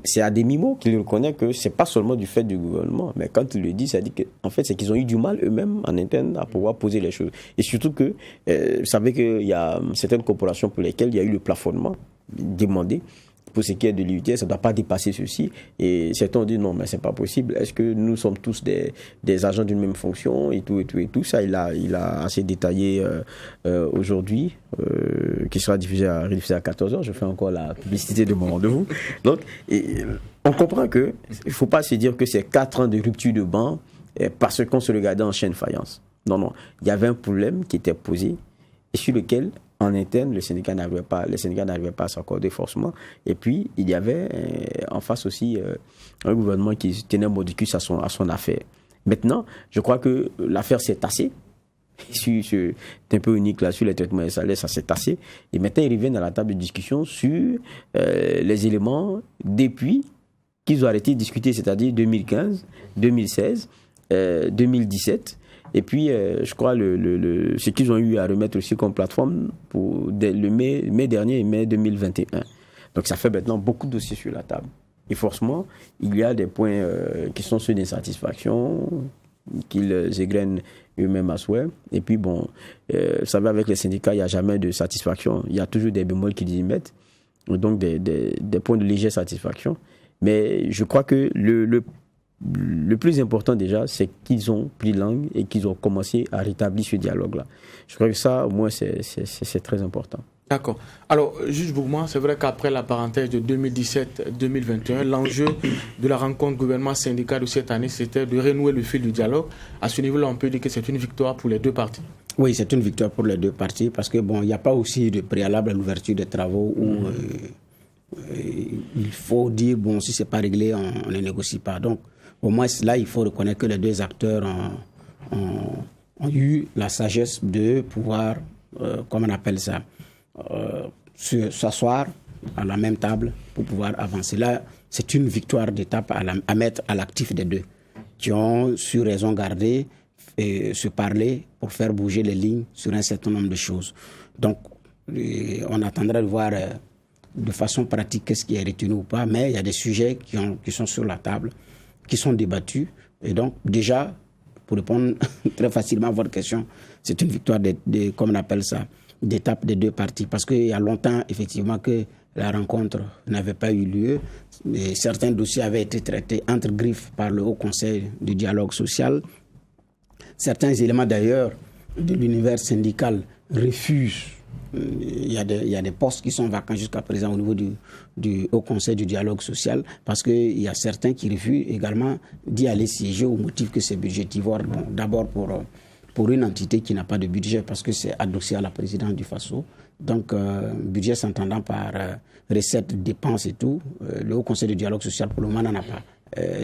c'est à demi-mot qu'il reconnaît que c'est pas seulement du fait du gouvernement, mais quand il le dit, ça dit que en fait c'est qu'ils ont eu du mal eux-mêmes en interne à pouvoir poser les choses. Et surtout que vous savez qu'il y a certaines corporations pour lesquelles il y a eu le plafonnement demandé. Pour ce qui est de l'IUTS, ça ne doit pas dépasser ceci. Et certains ont dit non, mais c'est pas possible. Est-ce que nous sommes tous des agents d'une même fonction et tout. Ça, il a assez détaillé aujourd'hui, qui sera diffusé à 14h. Je fais encore la publicité de mon rendez-vous. Donc, on comprend que il faut pas se dire que c'est 4 ans de rupture de banc parce qu'on se regardait en chaîne faïence. Non. Il y avait un problème qui était posé et sur lequel en interne, les syndicats n'arrivaient pas à s'accorder forcément. Et puis, il y avait en face aussi un gouvernement qui tenait Mordicus à son affaire. Maintenant, je crois que l'affaire s'est tassée. C'est un peu unique là, sur les traitements des salaires, ça s'est tassé. Et maintenant, ils reviennent à la table de discussion sur les éléments depuis qu'ils ont arrêté de discuter, c'est-à-dire 2015, 2016, 2017. Et puis, je crois, ce qu'ils ont eu à remettre aussi comme plateforme pour le mai dernier et mai 2021. Donc, ça fait maintenant beaucoup de dossiers sur la table. Et forcément, il y a des points qui sont ceux d'insatisfaction, qu'ils égrènent eux-mêmes à souhait. Et puis bon, vous savez, avec les syndicats, il n'y a jamais de satisfaction. Il y a toujours des bémols qu'ils y mettent, donc des points de légère satisfaction. Mais je crois que le plus important déjà, c'est qu'ils ont pris langue et qu'ils ont commencé à rétablir ce dialogue-là. Je crois que ça, au moins, c'est très important. D'accord. Alors, juge Bougma, c'est vrai qu'après la parenthèse de 2017-2021, l'enjeu de la rencontre gouvernement-syndicat de cette année, c'était de renouer le fil du dialogue. À ce niveau-là, on peut dire que c'est une victoire pour les deux parties. Oui, c'est une victoire pour les deux parties parce que, bon, il n'y a pas aussi de préalable à l'ouverture des travaux où il faut dire, bon, si ce n'est pas réglé, on ne négocie pas. Donc, au moins, là, il faut reconnaître que les deux acteurs ont eu la sagesse de pouvoir, comment on appelle ça, s'asseoir à la même table pour pouvoir avancer. Là, c'est une victoire d'étape à mettre à l'actif des deux, qui ont su raison garder et se parler pour faire bouger les lignes sur un certain nombre de choses. Donc, on attendra de voir de façon pratique qu'est-ce qui est retenu ou pas, mais il y a des sujets qui sont sur la table, qui sont débattus. Et donc, déjà, pour répondre très facilement à votre question, c'est une victoire comme on appelle ça, d'étape des deux parties. Parce qu'il y a longtemps, effectivement, que la rencontre n'avait pas eu lieu. Et certains dossiers avaient été traités entre griffes par le Haut Conseil du dialogue social. Certains éléments, d'ailleurs, de l'univers syndical refusent. Il y a des postes qui sont vacants jusqu'à présent au niveau du Haut Conseil du dialogue social parce qu'il y a certains qui refusent également d'y aller siéger au motif que c'est budgétivore. Bon, d'abord pour une entité qui n'a pas de budget parce que c'est adossé à la présidence du FASO. Donc, budget s'entendant par recettes, dépenses et tout, le Haut Conseil du dialogue social pour le moment n'en a pas.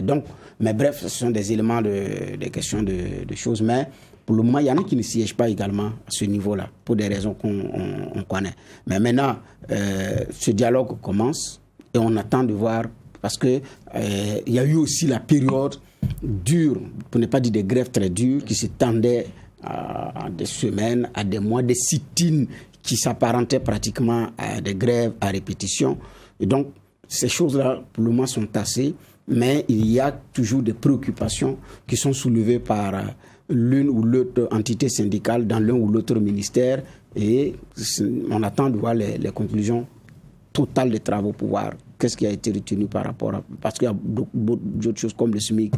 Donc, mais bref, ce sont des éléments, des questions de choses, mais pour le moment, il y en a qui ne siègent pas également à ce niveau-là, pour des raisons qu'on connaît. Mais maintenant, ce dialogue commence et on attend de voir, parce qu'il y a eu aussi la période dure, pour ne pas dire des grèves très dures, qui s'étendaient à des semaines, à des mois, des sit-ins qui s'apparentaient pratiquement à des grèves à répétition. Et donc, ces choses-là, pour le moment, sont tassées, mais il y a toujours des préoccupations qui sont soulevées par l'une ou l'autre entité syndicale dans l'un ou l'autre ministère et on attend de voir les conclusions totales des travaux pour voir qu'est-ce qui a été retenu par rapport à... Parce qu'il y a d'autres choses comme le SMIC,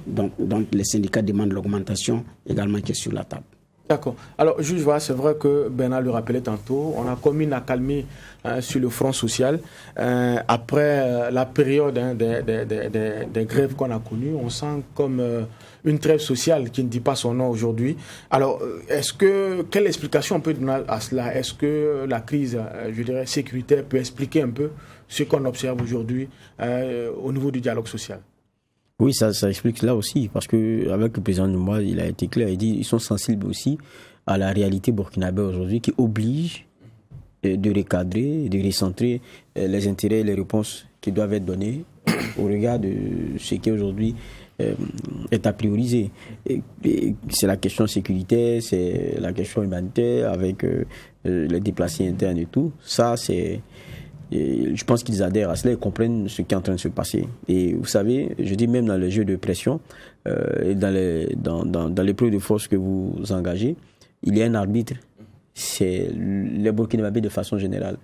donc les syndicats demandent l'augmentation également qui est sur la table. D'accord. Alors, juge, c'est vrai que Bernard le rappelait tantôt, on a commis une accalmie sur le front social. Après la période des grèves qu'on a connues, on sent comme une trêve sociale qui ne dit pas son nom aujourd'hui. Alors, quelle explication on peut donner à cela? Est-ce que la crise, je dirais, sécuritaire peut expliquer un peu ce qu'on observe aujourd'hui au niveau du dialogue social? Oui, ça explique cela aussi, parce qu'avec le président Numa, il a été clair, il dit qu'ils sont sensibles aussi à la réalité burkinabé aujourd'hui qui oblige de recadrer, de recentrer les intérêts et les réponses qui doivent être données au regard de ce qui aujourd'hui est à prioriser. C'est la question sécuritaire, c'est la question humanitaire avec les déplacés internes et tout. Ça, c'est... Et je pense qu'ils adhèrent à cela et comprennent ce qui est en train de se passer. Et vous savez, je dis même dans les jeux de pression, et dans l'épreuve de force que vous engagez, il y a un arbitre, c'est les Burkinabés de façon générale.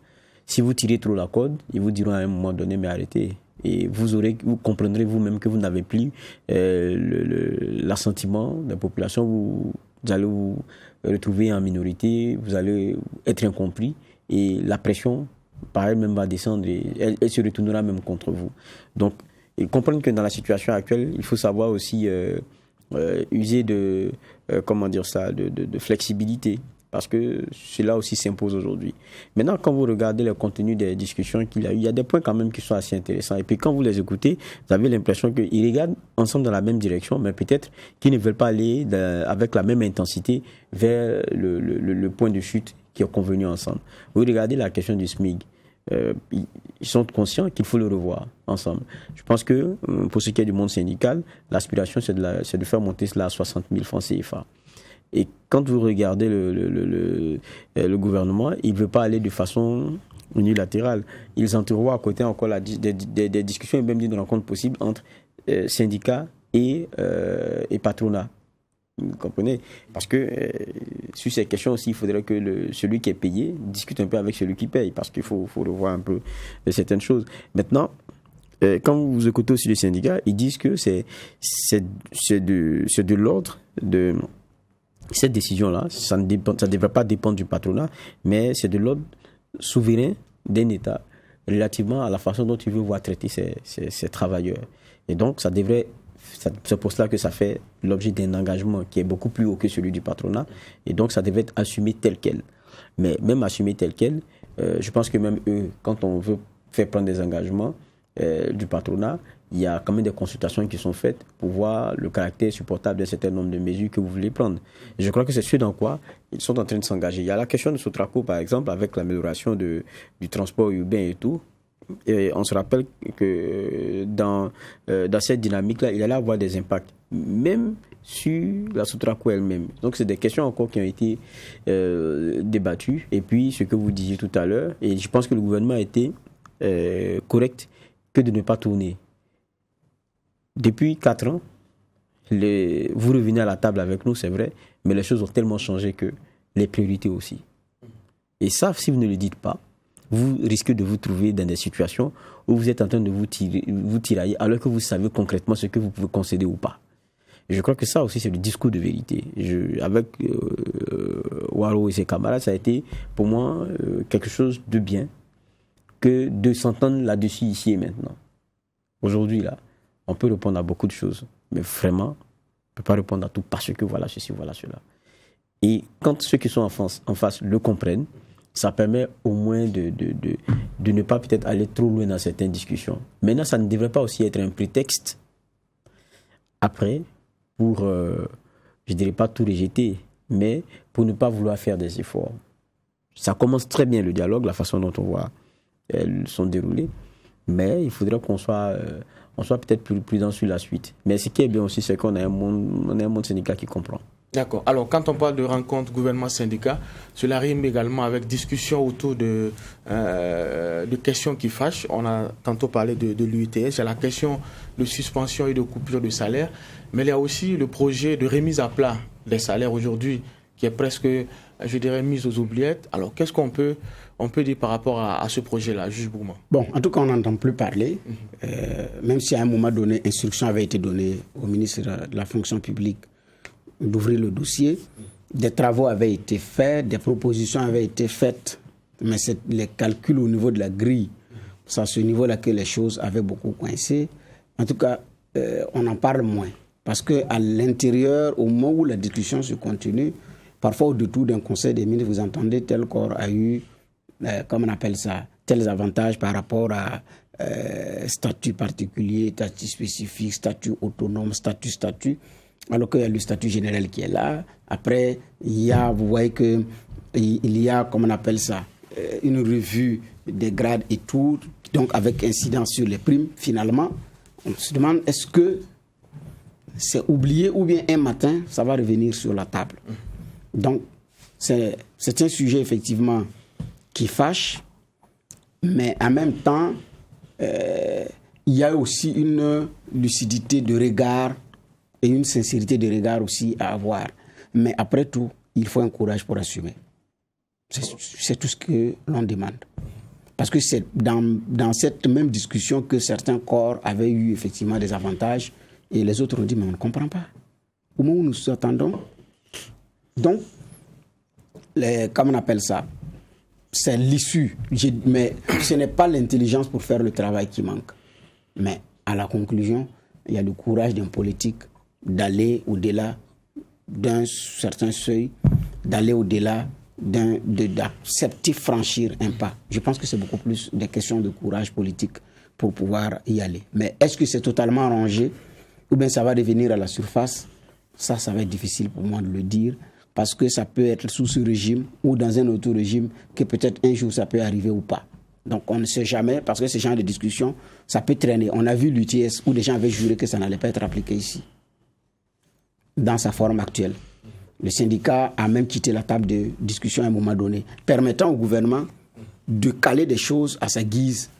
Si vous tirez trop la corde, ils vous diront à un moment donné, mais arrêtez. Et vous comprendrez vous-même que vous n'avez plus l'assentiment de la population, vous allez vous retrouver en minorité, vous allez être incompris, et la pression par elle-même va descendre et elle se retournera même contre vous. Donc, ils comprennent que dans la situation actuelle, il faut savoir aussi user de flexibilité, parce que cela aussi s'impose aujourd'hui. Maintenant, quand vous regardez le contenu des discussions qu'il y a eu, il y a des points quand même qui sont assez intéressants. Et puis quand vous les écoutez, vous avez l'impression qu'ils regardent ensemble dans la même direction, mais peut-être qu'ils ne veulent pas aller avec la même intensité vers le point de chute qui est convenu ensemble. Vous regardez la question du SMIC. Ils sont conscients qu'il faut le revoir ensemble. Je pense que pour ce qui est du monde syndical, l'aspiration c'est de faire monter cela à 60 000 francs CFA. Et quand vous regardez le gouvernement, il ne veut pas aller de façon unilatérale. Ils entrevoient à côté encore des discussions et même d'une rencontre possible entre syndicats et patronat. Vous comprenez? Parce que sur ces questions aussi, il faudrait que celui qui est payé discute un peu avec celui qui paye, parce qu'il faut revoir un peu certaines choses. Maintenant, quand vous écoutez aussi les syndicats, ils disent que c'est de l'ordre de cette décision-là. Ça ne devrait pas dépendre du patronat, mais c'est de l'ordre souverain d'un État relativement à la façon dont il veut voir traiter ses travailleurs. Et donc, c'est pour cela que ça fait l'objet d'un engagement qui est beaucoup plus haut que celui du patronat. Et donc, ça devait être assumé tel quel. Mais même assumé tel quel, je pense que même eux, quand on veut faire prendre des engagements du patronat, il y a quand même des consultations qui sont faites pour voir le caractère supportable d'un certain nombre de mesures que vous voulez prendre. Et je crois que c'est ce dans quoi ils sont en train de s'engager. Il y a la question de Sotraco, par exemple, avec l'amélioration du transport urbain et tout. Et on se rappelle que dans cette dynamique-là, il allait avoir des impacts, même sur la Sotraco elle-même. Donc, c'est des questions encore qui ont été débattues. Et puis, ce que vous disiez tout à l'heure, et je pense que le gouvernement a été correct que de ne pas tourner. Depuis 4 ans, vous revenez à la table avec nous, c'est vrai, mais les choses ont tellement changé que les priorités aussi. Et ça, si vous ne le dites pas, vous risquez de vous trouver dans des situations où vous êtes en train de vous tirailler alors que vous savez concrètement ce que vous pouvez concéder ou pas. Et je crois que ça aussi, c'est le discours de vérité. Avec Waro et ses camarades, ça a été pour moi quelque chose de bien que de s'entendre là-dessus ici et maintenant. Aujourd'hui, là, on peut répondre à beaucoup de choses, mais vraiment, on ne peut pas répondre à tout parce que voilà ceci, voilà cela. Et quand ceux qui sont en face le comprennent, ça permet au moins de ne pas peut-être aller trop loin dans certaines discussions. Maintenant, ça ne devrait pas aussi être un prétexte après pour, je ne dirais pas tout rejeter, mais pour ne pas vouloir faire des efforts. Ça commence très bien le dialogue, la façon dont on voit elles sont déroulées, mais il faudrait qu'on soit peut-être plus prudent sur la suite. Mais ce qui est bien aussi, c'est qu'on a un monde syndical qui comprend. D'accord. Alors, quand on parle de rencontre gouvernement-syndicat, cela rime également avec discussion autour de questions qui fâchent. On a tantôt parlé de l'UITS, il y a la question de suspension et de coupure de salaire, mais il y a aussi le projet de remise à plat des salaires aujourd'hui qui est presque, je dirais, mis aux oubliettes. Alors, qu'est-ce qu'on peut dire par rapport à ce projet-là, juge Bourma? Bon, en tout cas, on n'entend plus parler, même si à un moment donné, instruction avait été donnée au ministre de la fonction publique d'ouvrir le dossier. Des travaux avaient été faits, des propositions avaient été faites, mais c'est les calculs au niveau de la grille, c'est à ce niveau-là que les choses avaient beaucoup coincé. En tout cas, on en parle moins, parce qu'à l'intérieur, au moment où la discussion se continue, parfois au détour d'un conseil des ministres, vous entendez tel corps a eu, comment on appelle ça, tels avantages par rapport à statut particulier, statut spécifique, statut autonome, statut. Alors qu'il y a le statut général qui est là. Après, vous voyez qu'il y a, comment on appelle ça, une revue des grades et tout, donc avec incidence sur les primes. Finalement, on se demande, est-ce que c'est oublié ou bien un matin, ça va revenir sur la table. Donc, c'est un sujet effectivement qui fâche, mais en même temps, il y a aussi une lucidité de regard et une sincérité de regard aussi à avoir. Mais après tout, il faut un courage pour assumer. C'est tout ce que l'on demande. Parce que c'est dans cette même discussion que certains corps avaient eu effectivement des avantages et les autres ont dit, mais on ne comprend pas. Au moment où nous nous attendons, donc, comment on appelle ça, c'est l'issue. Mais ce n'est pas l'intelligence pour faire le travail qui manque. Mais à la conclusion, il y a le courage d'un politique d'aller au-delà d'un certain seuil, d'aller au-delà d'accepter franchir un pas. Je pense que c'est beaucoup plus des questions de courage politique pour pouvoir y aller. Mais est-ce que c'est totalement rangé ou bien ça va revenir à la surface? Ça va être difficile pour moi de le dire parce que ça peut être sous ce régime ou dans un autre régime que peut-être un jour ça peut arriver ou pas. Donc on ne sait jamais parce que ce genre de discussion, ça peut traîner. On a vu l'UTS où des gens avaient juré que ça n'allait pas être appliqué ici, dans sa forme actuelle. Le syndicat a même quitté la table de discussion à un moment donné, permettant au gouvernement de caler des choses à sa guise.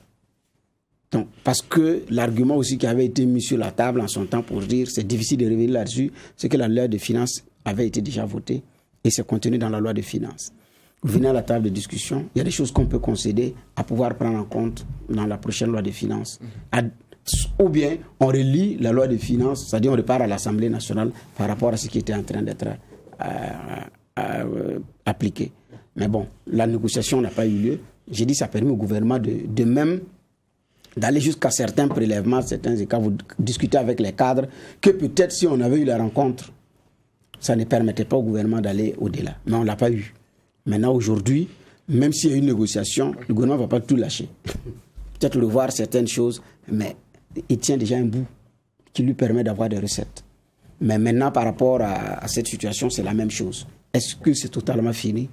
Donc, parce que l'argument aussi qui avait été mis sur la table en son temps pour dire c'est difficile de revenir là-dessus, c'est que la loi de finances avait été déjà votée et c'est contenu dans la loi de finances. Venez à la table de discussion, il y a des choses qu'on peut concéder à pouvoir prendre en compte dans la prochaine loi de finances. Ou bien on relit la loi de finances, c'est-à-dire on repart à l'Assemblée nationale par rapport à ce qui était en train d'être appliqué. Mais bon, la négociation n'a pas eu lieu. J'ai dit ça permet au gouvernement de même d'aller jusqu'à certains prélèvements, certains écarts, vous discutez avec les cadres, que peut-être si on avait eu la rencontre, ça ne permettait pas au gouvernement d'aller au-delà. Mais on ne l'a pas eu. Maintenant, aujourd'hui, même s'il y a une négociation, le gouvernement ne va pas tout lâcher. Peut-être revoir certaines choses, mais il tient déjà un bout qui lui permet d'avoir des recettes. Mais maintenant, par rapport à cette situation, c'est la même chose. Est-ce que c'est totalement fini?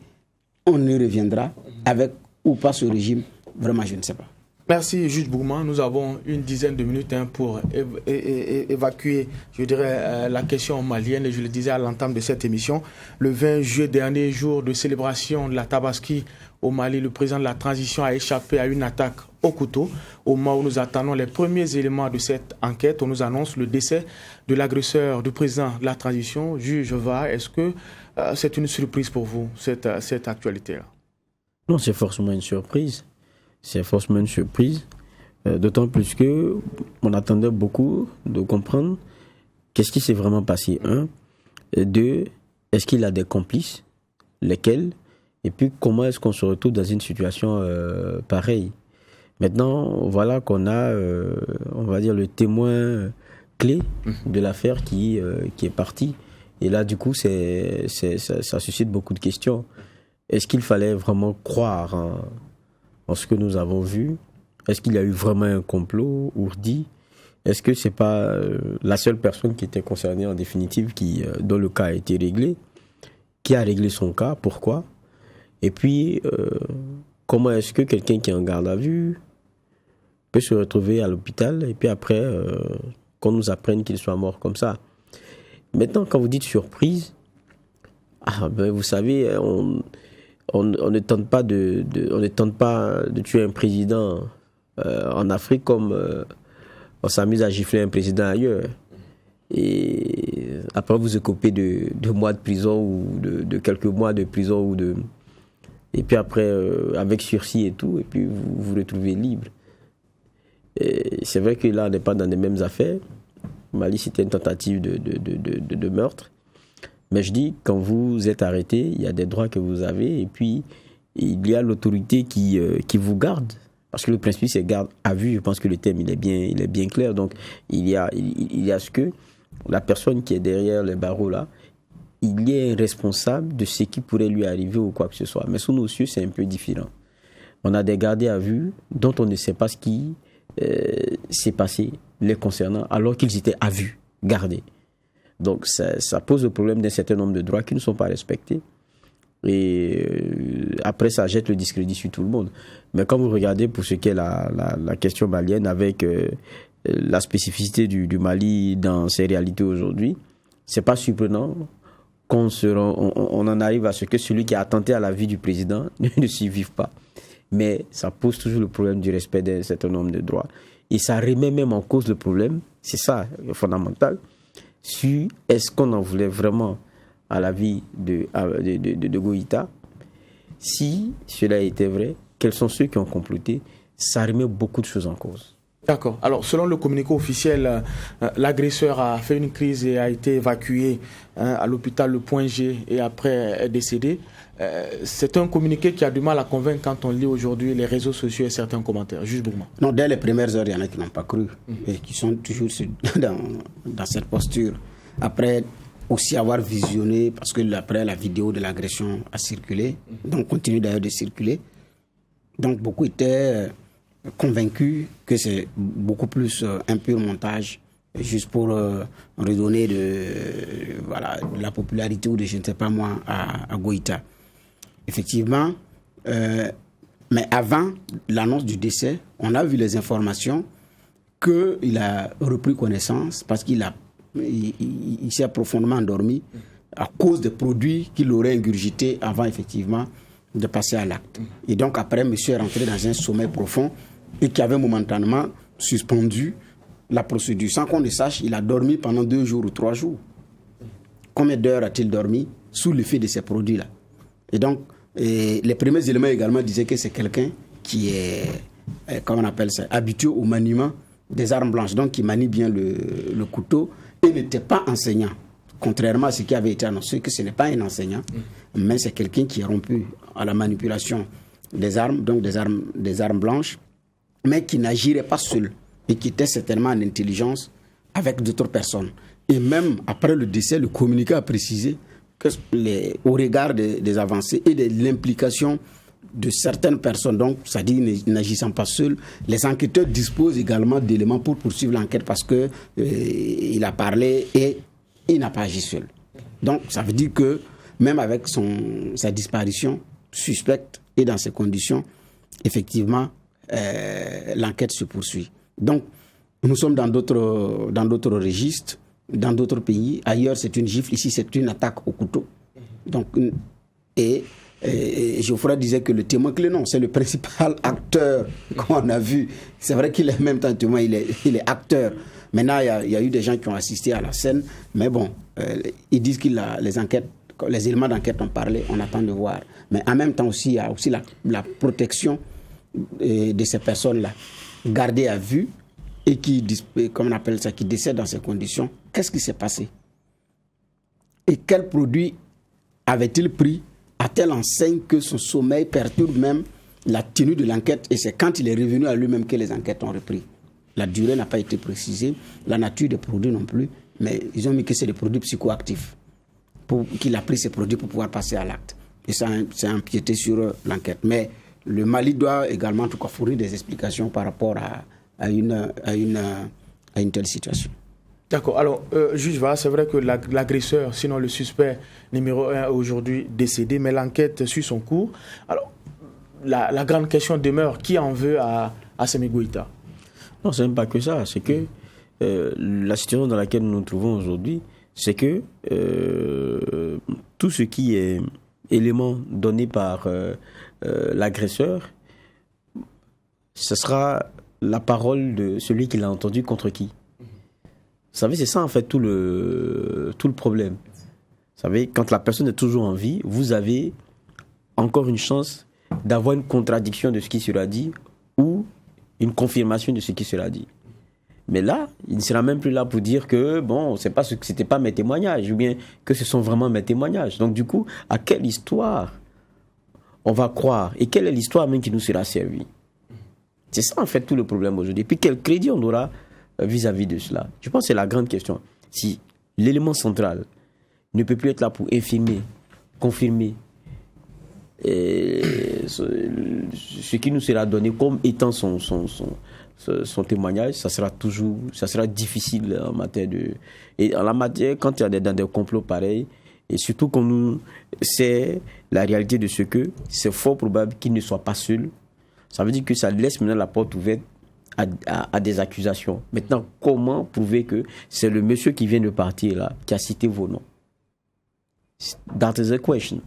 On y reviendra avec ou pas ce régime. Vraiment, je ne sais pas. Merci, Juge Bourgman. Nous avons une dizaine de minutes pour évacuer, je dirais, la question malienne. Et je le disais à l'entame de cette émission, le 20 juillet dernier, jour de célébration de la Tabaski au Mali, le président de la transition a échappé à une attaque au couteau. Au moment où nous attendons les premiers éléments de cette enquête, on nous annonce le décès de l'agresseur du président de la transition. Juge Va, est-ce que c'est une surprise pour vous, cette actualité-là? Non, c'est forcément une surprise. C'est forcément une surprise, d'autant plus que on attendait beaucoup de comprendre qu'est-ce qui s'est vraiment passé. Un, deux, est-ce qu'il a des complices, lesquels, et puis comment est-ce qu'on se retrouve dans une situation pareille. Maintenant, voilà qu'on a, on va dire, le témoin clé de l'affaire qui est parti. Et là, du coup, ça suscite beaucoup de questions. Est-ce qu'il fallait vraiment croire en ce que nous avons vu? Est-ce qu'il y a eu vraiment un complot ourdi? Est-ce que c'est pas la seule personne qui était concernée en définitive dont le cas a été réglé? Qui a réglé son cas? Pourquoi? Et puis, comment est-ce que quelqu'un qui est en garde à vue peut se retrouver à l'hôpital et puis après, qu'on nous apprenne qu'il soit mort comme ça? Maintenant, quand vous dites surprise, vous savez, on ne tente pas de tuer un président en Afrique comme on s'amuse à gifler un président ailleurs. Et après vous écopez de mois de prison ou de quelques mois de prison et puis après avec sursis et tout, et puis vous vous retrouvez libre. Et c'est vrai que là on n'est pas dans les mêmes affaires. Mali, c'était une tentative de meurtre. Mais je dis, quand vous êtes arrêté, il y a des droits que vous avez et puis il y a l'autorité qui vous garde. Parce que le principe, c'est garde à vue. Je pense que le thème, il est bien clair. Donc, il y a ce que la personne qui est derrière les barreaux là, il est responsable de ce qui pourrait lui arriver ou quoi que ce soit. Mais sous nos cieux, c'est un peu différent. On a des gardés à vue dont on ne sait pas ce qui s'est passé les concernant alors qu'ils étaient à vue, gardés. Donc ça pose le problème d'un certain nombre de droits qui ne sont pas respectés. Et après, ça jette le discrédit sur tout le monde. Mais quand vous regardez pour ce qu'est la question malienne, avec la spécificité du Mali dans ses réalités aujourd'hui, c'est pas surprenant qu'on en arrive à ce que celui qui a attenté à la vie du président ne survive pas. Mais ça pose toujours le problème du respect d'un certain nombre de droits. Et ça remet même en cause le problème, c'est ça, fondamental, sur est-ce qu'on en voulait vraiment à la vie de Goïta. Si cela était vrai, quels sont ceux qui ont comploté? Ça remet beaucoup de choses en cause. D'accord. Alors, selon le communiqué officiel, l'agresseur a fait une crise et a été évacué à l'hôpital Le Point G et après est décédé. C'est un communiqué qui a du mal à convaincre quand on lit aujourd'hui les réseaux sociaux et certains commentaires. Juge Bourgman. Non, dès les premières heures, il y en a qui n'ont pas cru et qui sont toujours dans cette posture. Après aussi avoir visionné, parce que après la vidéo de l'agression a circulé, donc continue d'ailleurs de circuler. Donc beaucoup étaient convaincus que c'est beaucoup plus un pur montage, juste pour redonner de la popularité ou de je ne sais pas moi à Goïta. Effectivement, mais avant l'annonce du décès, on a vu les informations qu'il a repris connaissance parce qu'il s'est profondément endormi à cause des produits qu'il aurait ingurgités avant effectivement de passer à l'acte. Et donc après, monsieur est rentré dans un sommeil profond et qui avait momentanément suspendu la procédure. Sans qu'on le sache, il a dormi pendant 2 jours ou 3 jours. Combien d'heures a-t-il dormi sous l'effet de ces produits-là? Et donc, les premiers éléments également disaient que c'est quelqu'un qui est, comment on appelle ça, habitué au maniement des armes blanches, donc qui manie bien le couteau et n'était pas enseignant. Contrairement à ce qui avait été annoncé, que ce n'est pas un enseignant, mais c'est quelqu'un qui est rompu à la manipulation des armes, donc des armes blanches, mais qui n'agirait pas seul et qui était certainement en intelligence avec d'autres personnes. Et même après le décès, le communiqué a précisé que au regard des avancées et de l'implication de certaines personnes, donc c'est-à-dire n'agissant pas seul, les enquêteurs disposent également d'éléments pour poursuivre l'enquête parce que il a parlé et il n'a pas agi seul. Donc ça veut dire que même avec sa disparition suspecte et dans ces conditions, effectivement, l'enquête se poursuit. Donc nous sommes dans d'autres registres, dans d'autres pays. Ailleurs c'est une gifle, ici c'est une attaque au couteau. Donc et Geoffroy disait que le témoin clé, non, c'est le principal acteur qu'on a vu. C'est vrai qu'il est même temps témoin, il est acteur. Maintenant, il y a eu des gens qui ont assisté à la scène, mais bon, ils disent que les éléments d'enquête ont parlé, on attend de voir. Mais en même temps aussi, il y a aussi la protection de ces personnes-là, gardées à vue et qui, comme on appelle ça, qui décèdent dans ces conditions. Qu'est-ce qui s'est passé? Et quel produit avait-il pris à telle enseigne que son sommeil perturbe même la tenue de l'enquête, et c'est quand il est revenu à lui-même que les enquêtes ont repris. La durée n'a pas été précisée, la nature des produits non plus, mais ils ont mis que c'est des produits psychoactifs, qu'il a pris ces produits pour pouvoir passer à l'acte. Et ça a empiété sur l'enquête. Mais le Mali doit également en tout cas fournir des explications par rapport à une telle situation. D'accord. Alors, juge Vara, c'est vrai que l'agresseur, sinon le suspect numéro 1 aujourd'hui décédé, mais l'enquête suit son cours. Alors, la grande question demeure, qui en veut à Assimi Goïta? Non, c'est même pas que ça. C'est que la situation dans laquelle nous nous trouvons aujourd'hui, c'est que tout ce qui est élément donné par l'agresseur, ce sera la parole de celui qui l'a entendu contre qui. Vous savez, c'est ça en fait tout le problème. Vous savez, quand la personne est toujours en vie, vous avez encore une chance d'avoir une contradiction de ce qui sera dit ou une confirmation de ce qui sera dit. Mais là, il ne sera même plus là pour dire que bon, c'est pas ce que c'était pas mes témoignages ou bien que ce sont vraiment mes témoignages. Donc du coup, à quelle histoire on va croire et quelle est l'histoire même qui nous sera servie? C'est ça en fait tout le problème aujourd'hui. Et puis quel crédit on aura vis-à-vis de cela? Je pense que c'est la grande question. Si l'élément central ne peut plus être là pour infirmer, confirmer ce qui nous sera donné comme étant son témoignage, ça sera difficile en matière de... Et en la matière, quand il y a dans des complots pareils, et surtout qu'on nous sait la réalité de ce que c'est fort probable qu'il ne soit pas seul, ça veut dire que ça laisse maintenant la porte ouverte à des accusations. Maintenant, comment prouver que c'est le monsieur qui vient de partir là, qui a cité vos noms? That is a question.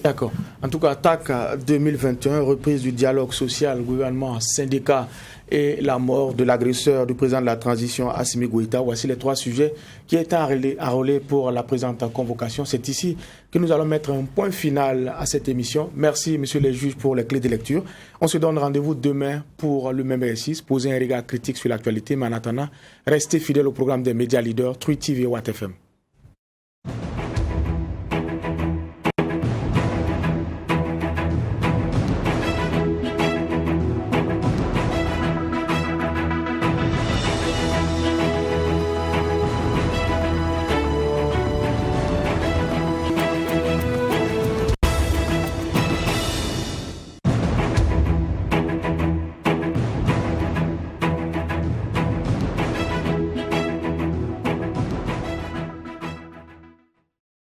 D'accord. En tout cas, attaque 2021, reprise du dialogue social, gouvernement, syndicat et la mort de l'agresseur du président de la transition, Assimi Goïta. Voici les 3 sujets qui étaient enrôlés pour la présente convocation. C'est ici que nous allons mettre un point final à cette émission. Merci, messieurs les juges, pour les clés de lecture. On se donne rendez-vous demain pour le même exercice, poser un regard critique sur l'actualité. Mais en attendant, restez fidèles au programme des médias leaders, Truy TV et Watt FM.